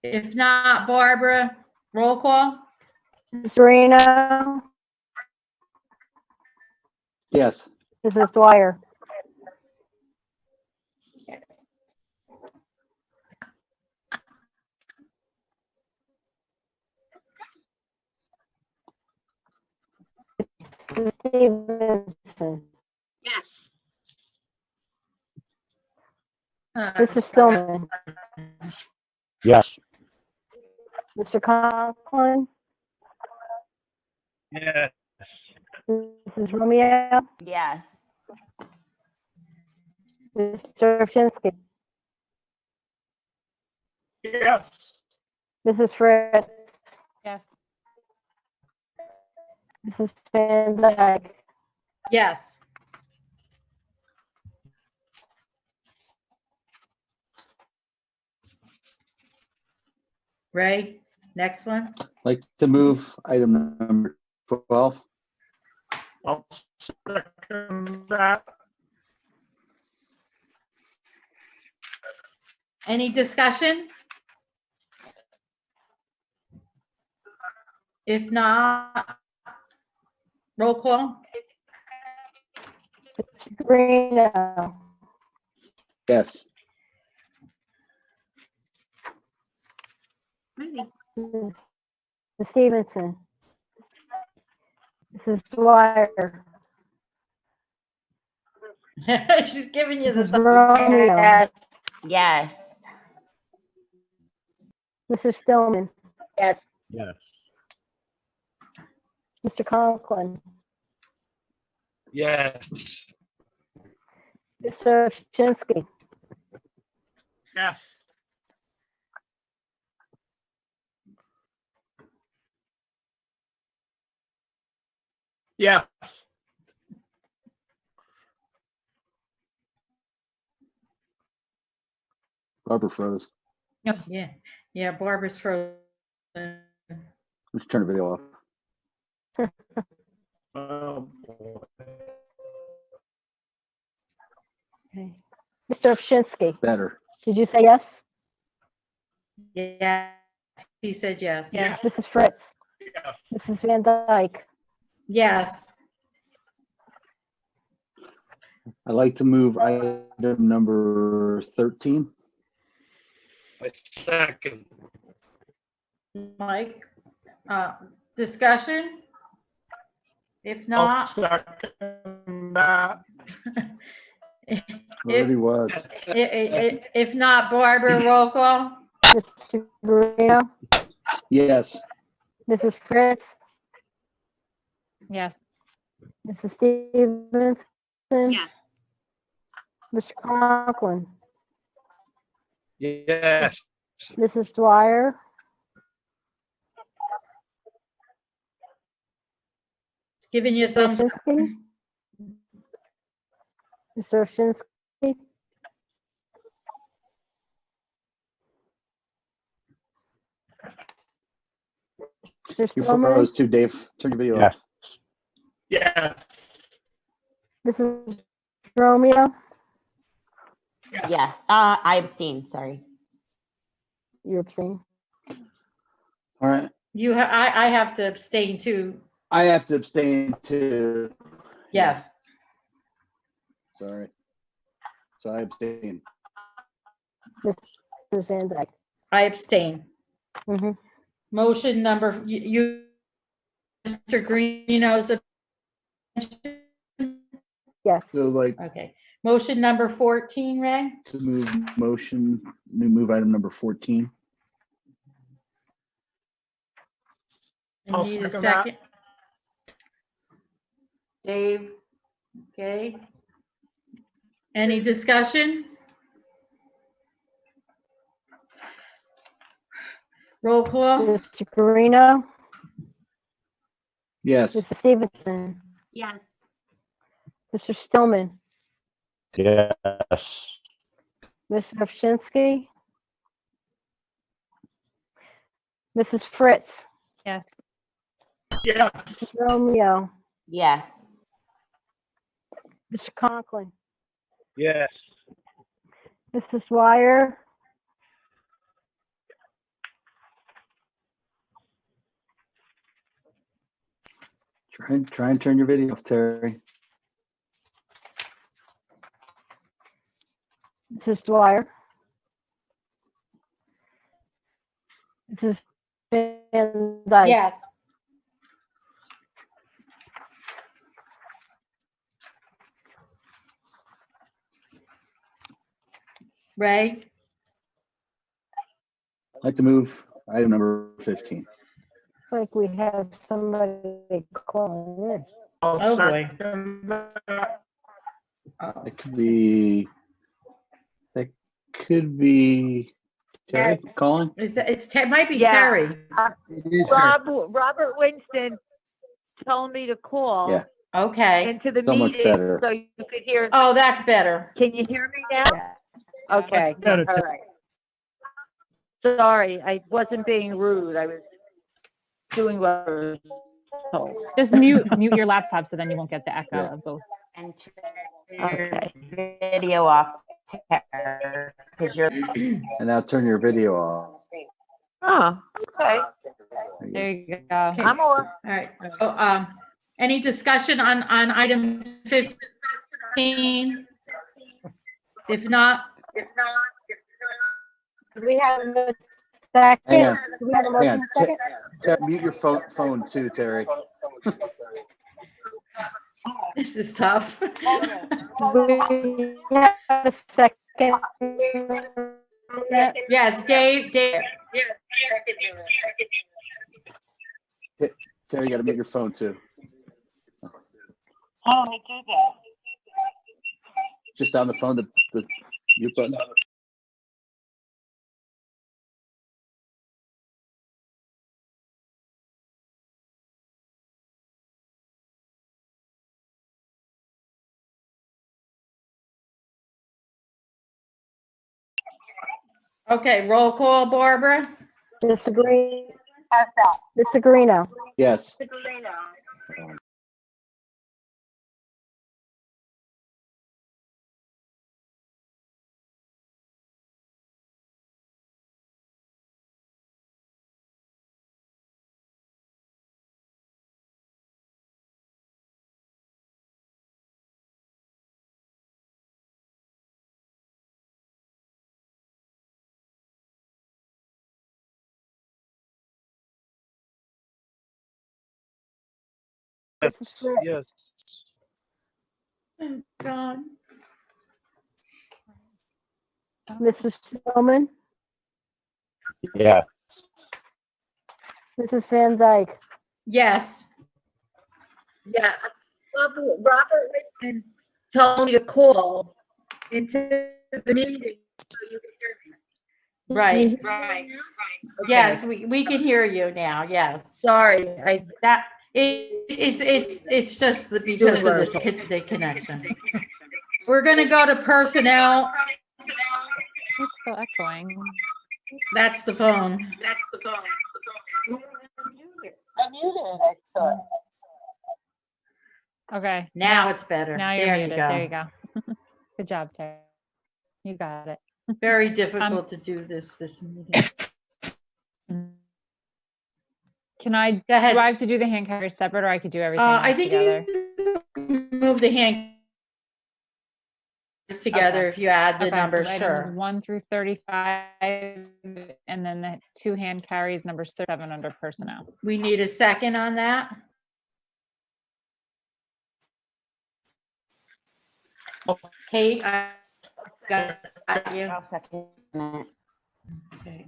If not, Barbara, roll call? Mrs. Guarino, Yes. Mrs. Dwyer, Mrs. Stevenson, Mr. Stillman, Yes. Mr. Conklin, Yes. Mrs. Romeo, Yes. Mr. Shinsky, Yes. Mrs. Fritz, Yes. Mrs. Van Dyke, Yes. Ray, next one. Like to move item number 12. I'll second that. Any discussion? If not, roll call. Sabrina, Yes. Mrs. Stevenson, Mrs. Dwyer, She's giving you the Mrs. thumb. Romeo, Yes. Mrs. Stillman, Yes. Mr. Conklin, Yes. Mr. Shinsky, Yes. Yes. Barbara froze. Yeah, yeah, Barbara's frozen. Let's turn the video off. Oh, boy. okay. Mr. Shinsky, Better. did you say yes? Yes, he said yes. Yes. Mrs. Fritz, Yes. Mrs. Van Dyke, Yes. I'd like to move item number 13. I second. Mike, discussion? If I'll not, second that. Already was. if not, Barbara, roll call. Mr. Guarino, Yes. Mrs. Fritz, Yes. Mrs. Stevenson, Mr. Conklin, Yes. Mrs. Dwyer, Giving you a Mr. thumbs up. Shinsky, Mr. Shinsky, Mr. You Stillman, froze too, Dave. Turn your video Yes. off. Yes. Mrs. Romeo, Yes. I abstain, sorry. you abstain. All right. I have to abstain too. I have to abstain too. Yes. Sorry. So I abstain. Mrs. Van Dyke. I abstain. Mhm. Motion number, you, Mr. Greeno's abstention? Yes, So like Okay. Motion number 14, Ray? to move item number 14. I I'll need a second that. second. Dave, okay. Any discussion? Roll call? Mr. Guarino, Yes. Mrs. Stevenson, Yes. Mr. Stillman, Yes. Mr. Shinsky, Mrs. Fritz, Yes. Yes. Mrs. Romeo, Yes. Mr. Conklin, Yes. Mrs. Dwyer, Try and turn your video off, Terry. Mrs. Dwyer. Mrs. Van Dyke. Yes. Ray? I'd like to move item number 15. Like we have somebody calling in. Oh, boy. That could be Terry calling. It might be Yeah. Terry. It is Terry. Robert Winston told me to call Yeah. Okay. into the So much meeting better. so you could hear. Oh, that's better. Can you hear me now? Okay. Much better, All right. Sorry, I wasn't being rude. I was doing what I was told. Just mute your laptop so then you won't get the echo Yeah. of both. And turn your video off, because you're. And now turn your video off. Oh, okay. There you go. Okay. I'm on. All right. So, any discussion on item 15? If not, Do we have a second? Hang on. Do we have a Hang motion on. second? Mute your phone too, Terry. this is tough. We have a second. Yes, Dave. Terry, you got to mute your phone too. Oh, I do that. Just on the phone, the mute button. Okay, roll call, Barbara. Disagree. Disagree. Yes. Yes. Oh, God. Mrs. Spillman, Yeah. Mrs. Van Dyke. Yes. Yeah, Robert Winston told me to call into the meeting so you could hear me. Right. Right. Yes, we can hear you now. Yes. Sorry, It's just because of this the connection. We're gonna go to personnel. It's still echoing. That's the phone. Okay. Now it's better. Now you're There you muted. go. There you go. Good job, Terry. You got it. Very difficult to do this meeting. Can I, Go ahead. do I have to do the hand carriers separate, or I could do everything I else think together? you move the hand together if you add the Okay, numbers, so items sure. 1 through 35, and then the 2 hand carries numbers 37 under personnel. We need a second on that. Kate, I got you. I'll second it. Okay.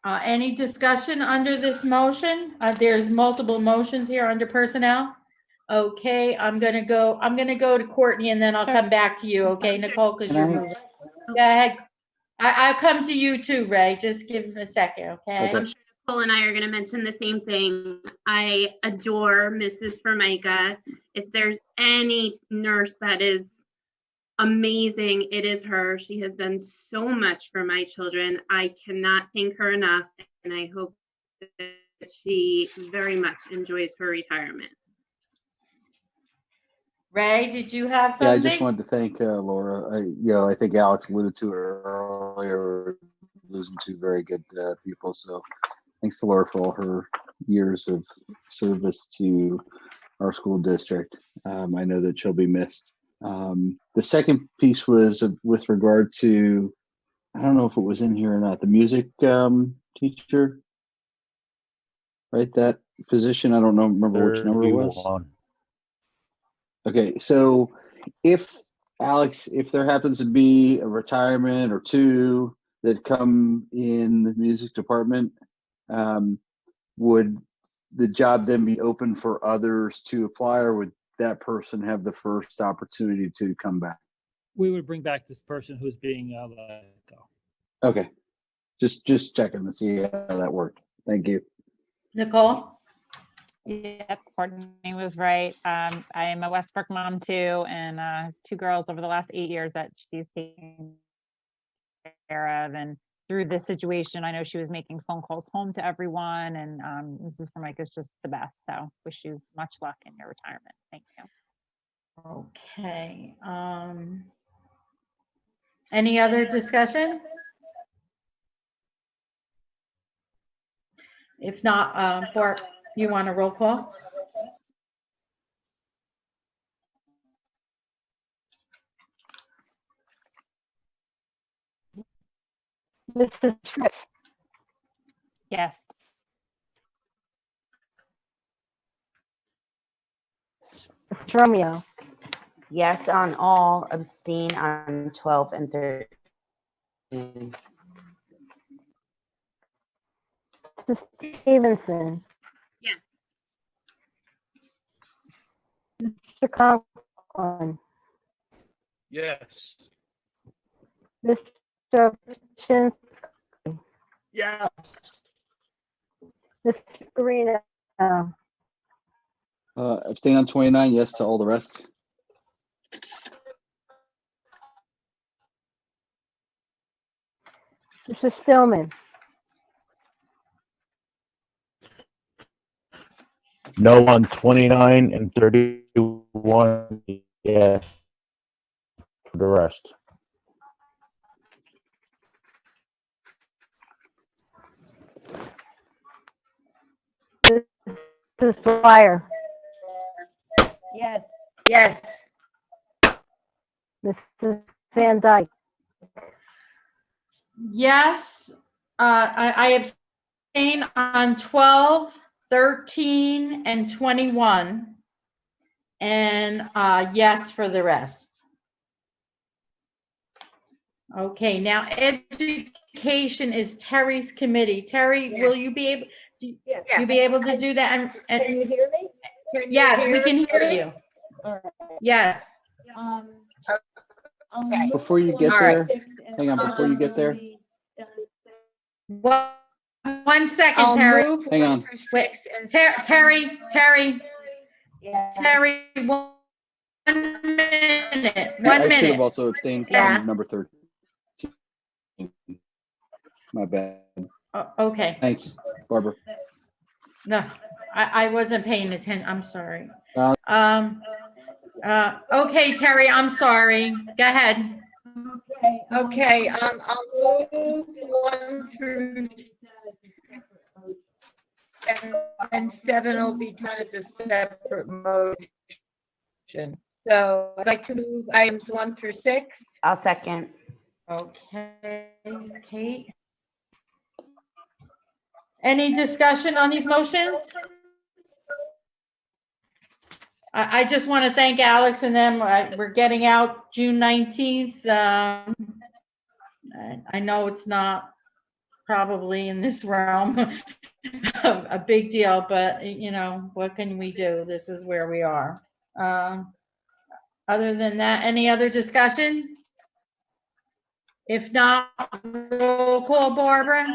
Any discussion under this motion? There's multiple motions here under personnel. Okay, I'm gonna go to Courtney and then I'll come back to you, okay, Nicole, because you're moving. Go ahead. I'll come to you too, Ray. Just give him a second, okay? Okay. I'm sure Nicole and I are going to mention the same thing. I adore Mrs. Formica. If there's any nurse that is amazing, it is her. She has done so much for my children. I cannot thank her enough, and I hope that she very much enjoys her retirement. Ray, did you have Yeah, I something? just wanted to thank Laura. I think Alex alluded to it earlier. We're losing two very good people. So thanks to Laura for all her years of service to our school district. I know that she'll be missed. The second piece was with regard to, I don't know if it was in here or not, the music teacher, right? That position, I don't know, remember which number it was. 31. Okay, so if Alex, if there happens to be a retirement or two that come in the music department, would the job then be open for others to apply, or would that person have the first opportunity to come back? We would bring back this person who's being let go. Okay, just checking to see how that worked. Thank you. Nicole? Yep, Courtney was right. I am a Westbrook mom too, and 2 girls over the last 8 years that she's taken care of. And through this situation, I know she was making phone calls home to everyone, and Mrs. Formica is just the best. So wish you much luck in your retirement. Thank you. Okay. Any other discussion? If not, Bart, you want a roll call? Mrs. Fritz, Yes. Mr. Romeo, Yes on all, abstain on 12 and 13. Mrs. Stevenson, Yes. Mr. Conklin, Yes. Mr. Shinsky, Yes. Mr. Garino, Abstain on 29, yes to all the rest. Mrs. Stillman, No on 29 and 31. Yes. For the rest. Mrs. Dwyer, Yes. Yes. Mrs. Van Dyke, Yes. I abstain on 12, 13, and 21. And yes for the rest. Okay, now education is Terry's committee. Terry, Yeah. will you be able, Yeah. you be able to do that? Can you hear me? Can you Yes, we hear can me? hear you. All right. Yes. Okay. Before you get All right. there, hang on, before you get there, One second, I'll Terry. move hang on. Wait, 1 through 6 and Terry, Yeah. Terry, 1 minute, I 1 should have minute. also abstained Yeah. from number 13. My bad. Okay, Thanks, Barbara. no, I wasn't paying attention. I'm sorry. Uh, Okay, Terry, I'm sorry. Go ahead. Okay, I'll move 1 through 7, and 7 will be done as a separate motion. So I'd like to move items 1 through 6. I'll second. Okay, Kate. Any discussion on these motions? I just want to thank Alex and them. We're getting out June 19th. I know it's not probably in this realm a big deal, but you know, what can we do? This is where we are. Other than that, any other discussion? If not, roll call, Barbara.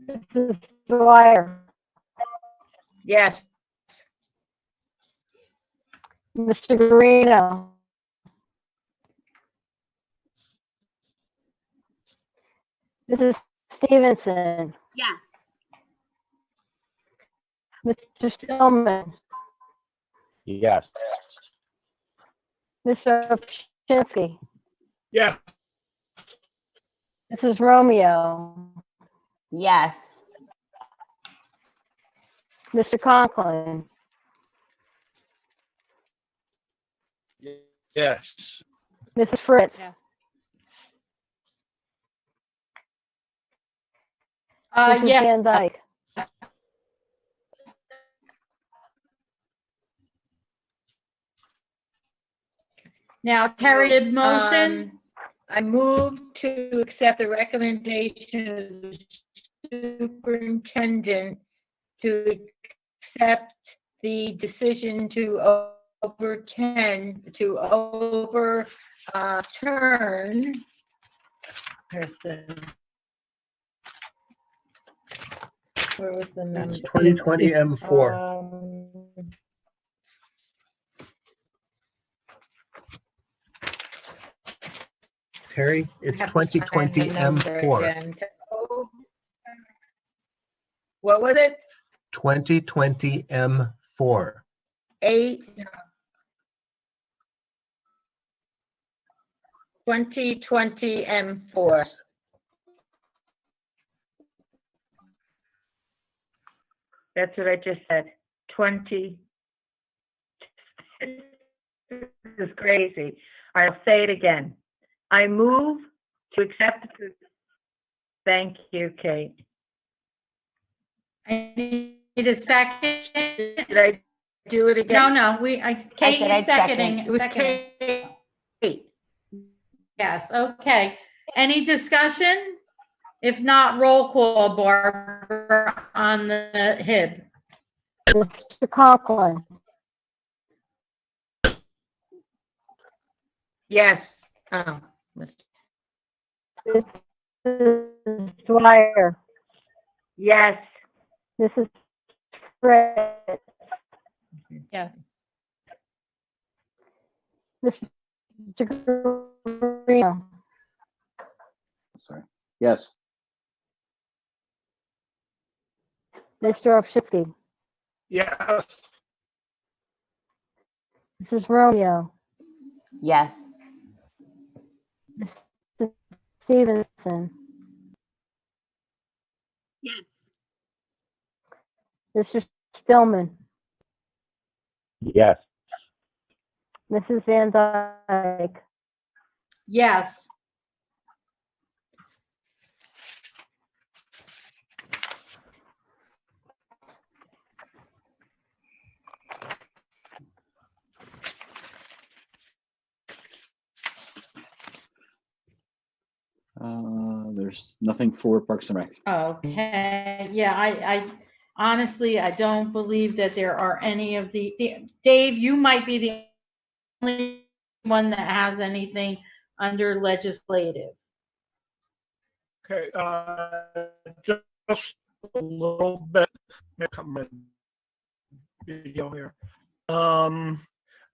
Mrs. Dwyer, Yes. Mr. Garino, Mrs. Stevenson, Yes. Mr. Stillman, Yes. Mr. Shinsky, Yes. Mrs. Romeo, Yes. Mr. Conklin, Yes. Mrs. Fritz, Yes. Mrs. Yeah, Van Dyke, now Terry did motion. I move to accept the recommendation of the superintendent to accept the decision to overturn, where was the number? It's 2020 M4. Terry, it's I have to 2020 find the number M4. again. What was it? 2020 M4. 2020 M4. Yes. That's what I just said. 20. This is crazy. I'll say it again. I move to accept. Thank you, Kate. I need a second. Did I do it again? No, Kate said is I'd second. It was seconding. Kate. Yes, okay. Any discussion? If not, roll call, Barbara, on the HIB. Mr. Conklin, Yes. Oh, Mrs. Dwyer, yes. Mrs. Fritz, Yes. Mr. Guarino, Sorry. Yes. Mr. Obshipsky, Yes. Mrs. Romeo, Yes. Mrs. Stevenson, Yes. Mr. Stillman, Yes. Mrs. Van Dyke, Yes. There's nothing for Parks and Rec. Okay, yeah, I honestly, I don't believe that there are any of Dave, you might be the only one that has anything under legislative. Okay, just a little bit. Here come my video here.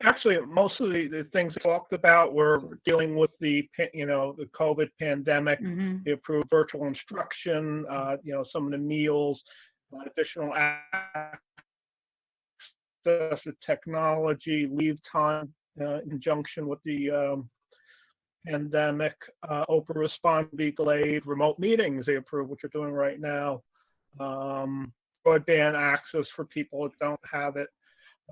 Actually, most of the things talked about were dealing with the COVID pandemic. Mhm. They approved virtual instruction, some of the meals, additional access to technology, leave time in conjunction with the pandemic, open response be delayed, remote meetings they approved, which we're doing right now, broadband access for people that don't have it.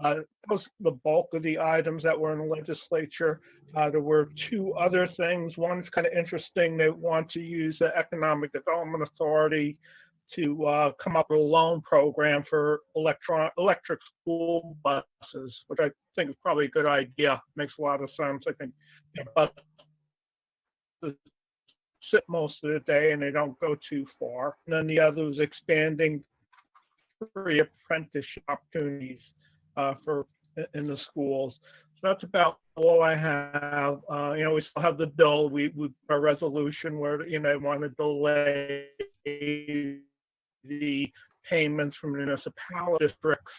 That was the bulk of the items that were in the legislature. There were two other things. One's kind of interesting. They want to use the Economic Development Authority to come up with a loan program for electric school buses, which I think is probably a good idea. Makes a lot of sense. I think buses sit most of the day and they don't go too far. And then the other was expanding free apprenticeship opportunities in the schools. So that's about all I have. We still have the bill. We a resolution where they want to delay the payments from municipal districts.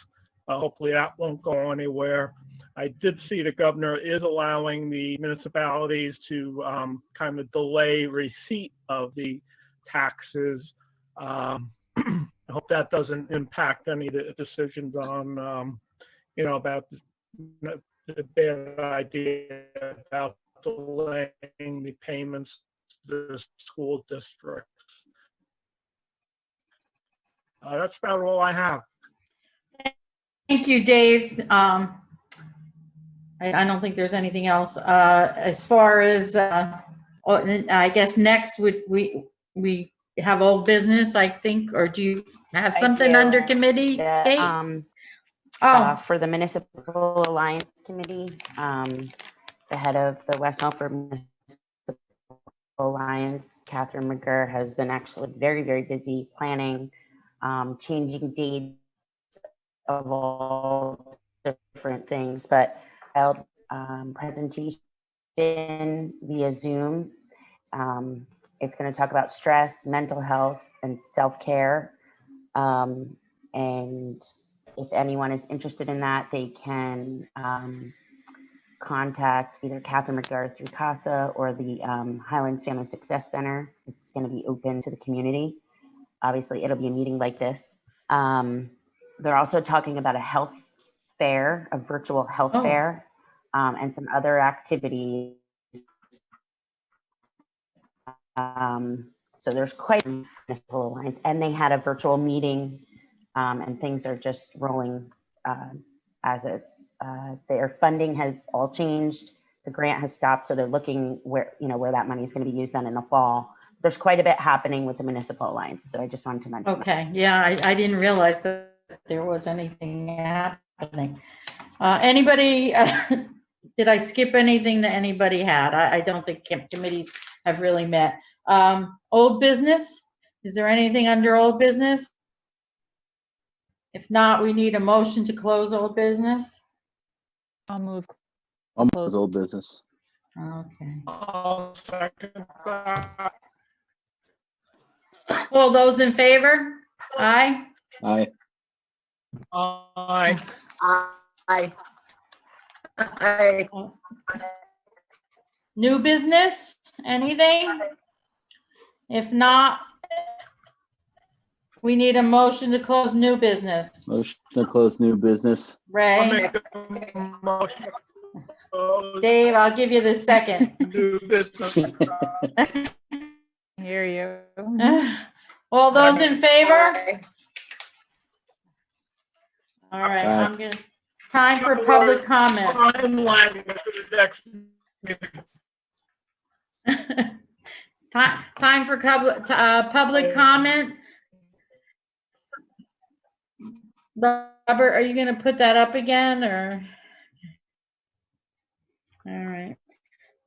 Hopefully that won't go anywhere. I did see the governor is allowing the municipalities to kind of delay receipt of the taxes. I hope that doesn't impact any of the decisions on, about the bad idea about delaying the payments to the school districts. That's about all I have. Thank you, Dave. I don't think there's anything else. As far as, I guess next we have old business, I think, or do you have I something do. under committee, Kate? Oh, For the Municipal Alliance Committee, the head of the West Milford Municipal Alliance, Catherine McGurr, has been actually very, very busy planning, changing dates of all different things, but held presentation via Zoom. It's going to talk about stress, mental health, and self-care. And if anyone is interested in that, they can contact either Catherine McGurr through CASA or the Highlands Family Success Center. It's going to be open to the community. Obviously, it'll be a meeting like this. They're also talking about a health fair, a virtual health fair, and some other activities. So there's quite a municipal alliance, and they had a virtual meeting, and things are just rolling as is. Their funding has all changed. The grant has stopped, so they're looking where that money is going to be used on in the fall. There's quite a bit happening with the municipal alliance, so I just wanted to mention. okay. Yeah, I didn't realize that there was anything happening. Anybody, did I skip anything that anybody had? I don't think committees have really met. Old business, is there anything under old business? If not, we need a motion to close old business. I'll move. I'll close old business. Okay. I'll second that. All those in favor? Aye. Aye. Aye. Aye. New business, anything? If not, we need a motion to close new business. Motion to close new business. I'll Ray, make a motion. to close Dave, I'll give you the second. New business. Hear you. All those in favor? All right, Aye. I'm gonna, time for public comment. Timeline for the next meeting. Time for public comment. Robert, are you gonna put that up again, or? All right.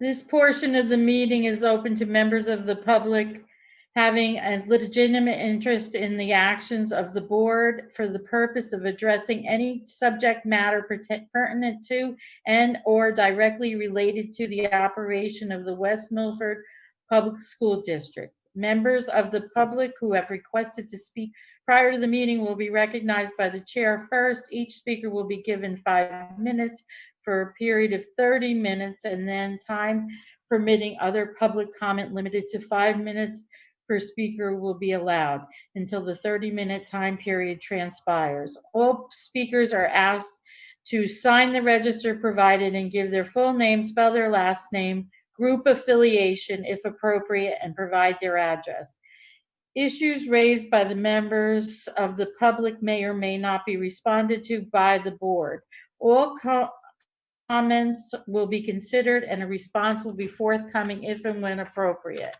This portion of the meeting is open to members of the public having a legitimate interest in the actions of the board for the purpose of addressing any subject matter pertinent to and/or directly related to the operation of the West Milford Public School District. Members of the public who have requested to speak prior to the meeting will be recognized by the chair first. Each speaker will be given 5 minutes for a period of 30 minutes, and then time permitting, other public comment limited to 5 minutes per speaker will be allowed until the 30-minute time period transpires. All speakers are asked to sign the register provided and give their full name, spell their last name, group affiliation if appropriate, and provide their address. Issues raised by the members of the public may or may not be responded to by the board. All comments will be considered and a response will be forthcoming if and when appropriate.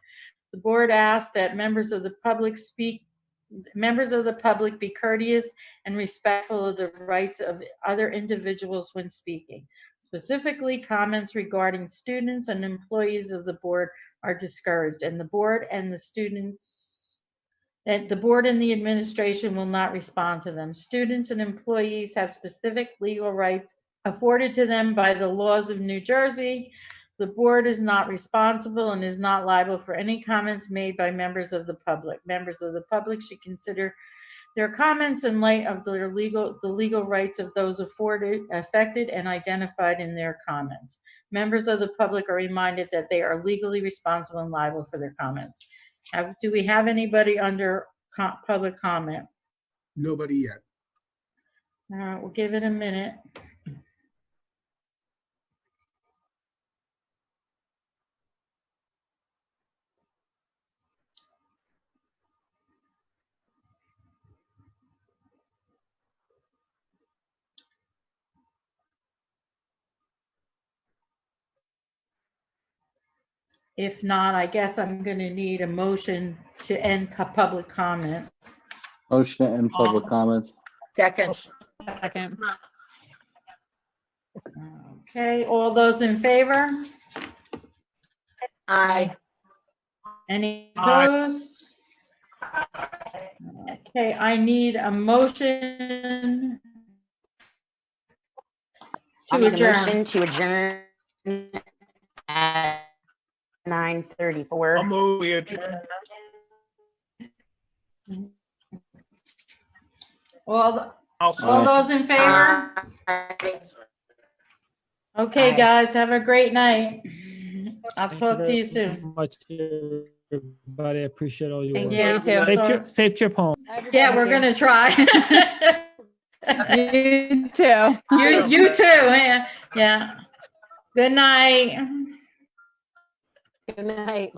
The board asks that members of the public be courteous and respectful of the rights of other individuals when speaking. Specifically, comments regarding students and employees of the board are discouraged, and the board and the administration will not respond to them. Students and employees have specific legal rights afforded to them by the laws of New Jersey. The board is not responsible and is not liable for any comments made by members of the public. Members of the public should consider their comments in light of the legal rights of those affected and identified in their comments. Members of the public are reminded that they are legally responsible and liable for their comments. Do we have anybody under public comment? Nobody yet. All right, we'll give it a minute. If not, I guess I'm going to need a motion to end public comment. Motion to end public comments. Second. Second. Okay, all those in favor? Aye. Any Aye. opposed? Okay, I need a motion I'll to make a adjourn. motion to adjourn at 9:34. I'll move we adjourn. All I'll those in favor? Okay, Aye. guys, have a great night. I'll Thank talk to you very soon. much, everybody. I appreciate all your Thank work. you. You too. Safe trip home. Yeah, we're gonna try. You too. You too, yeah. Good night. Good night.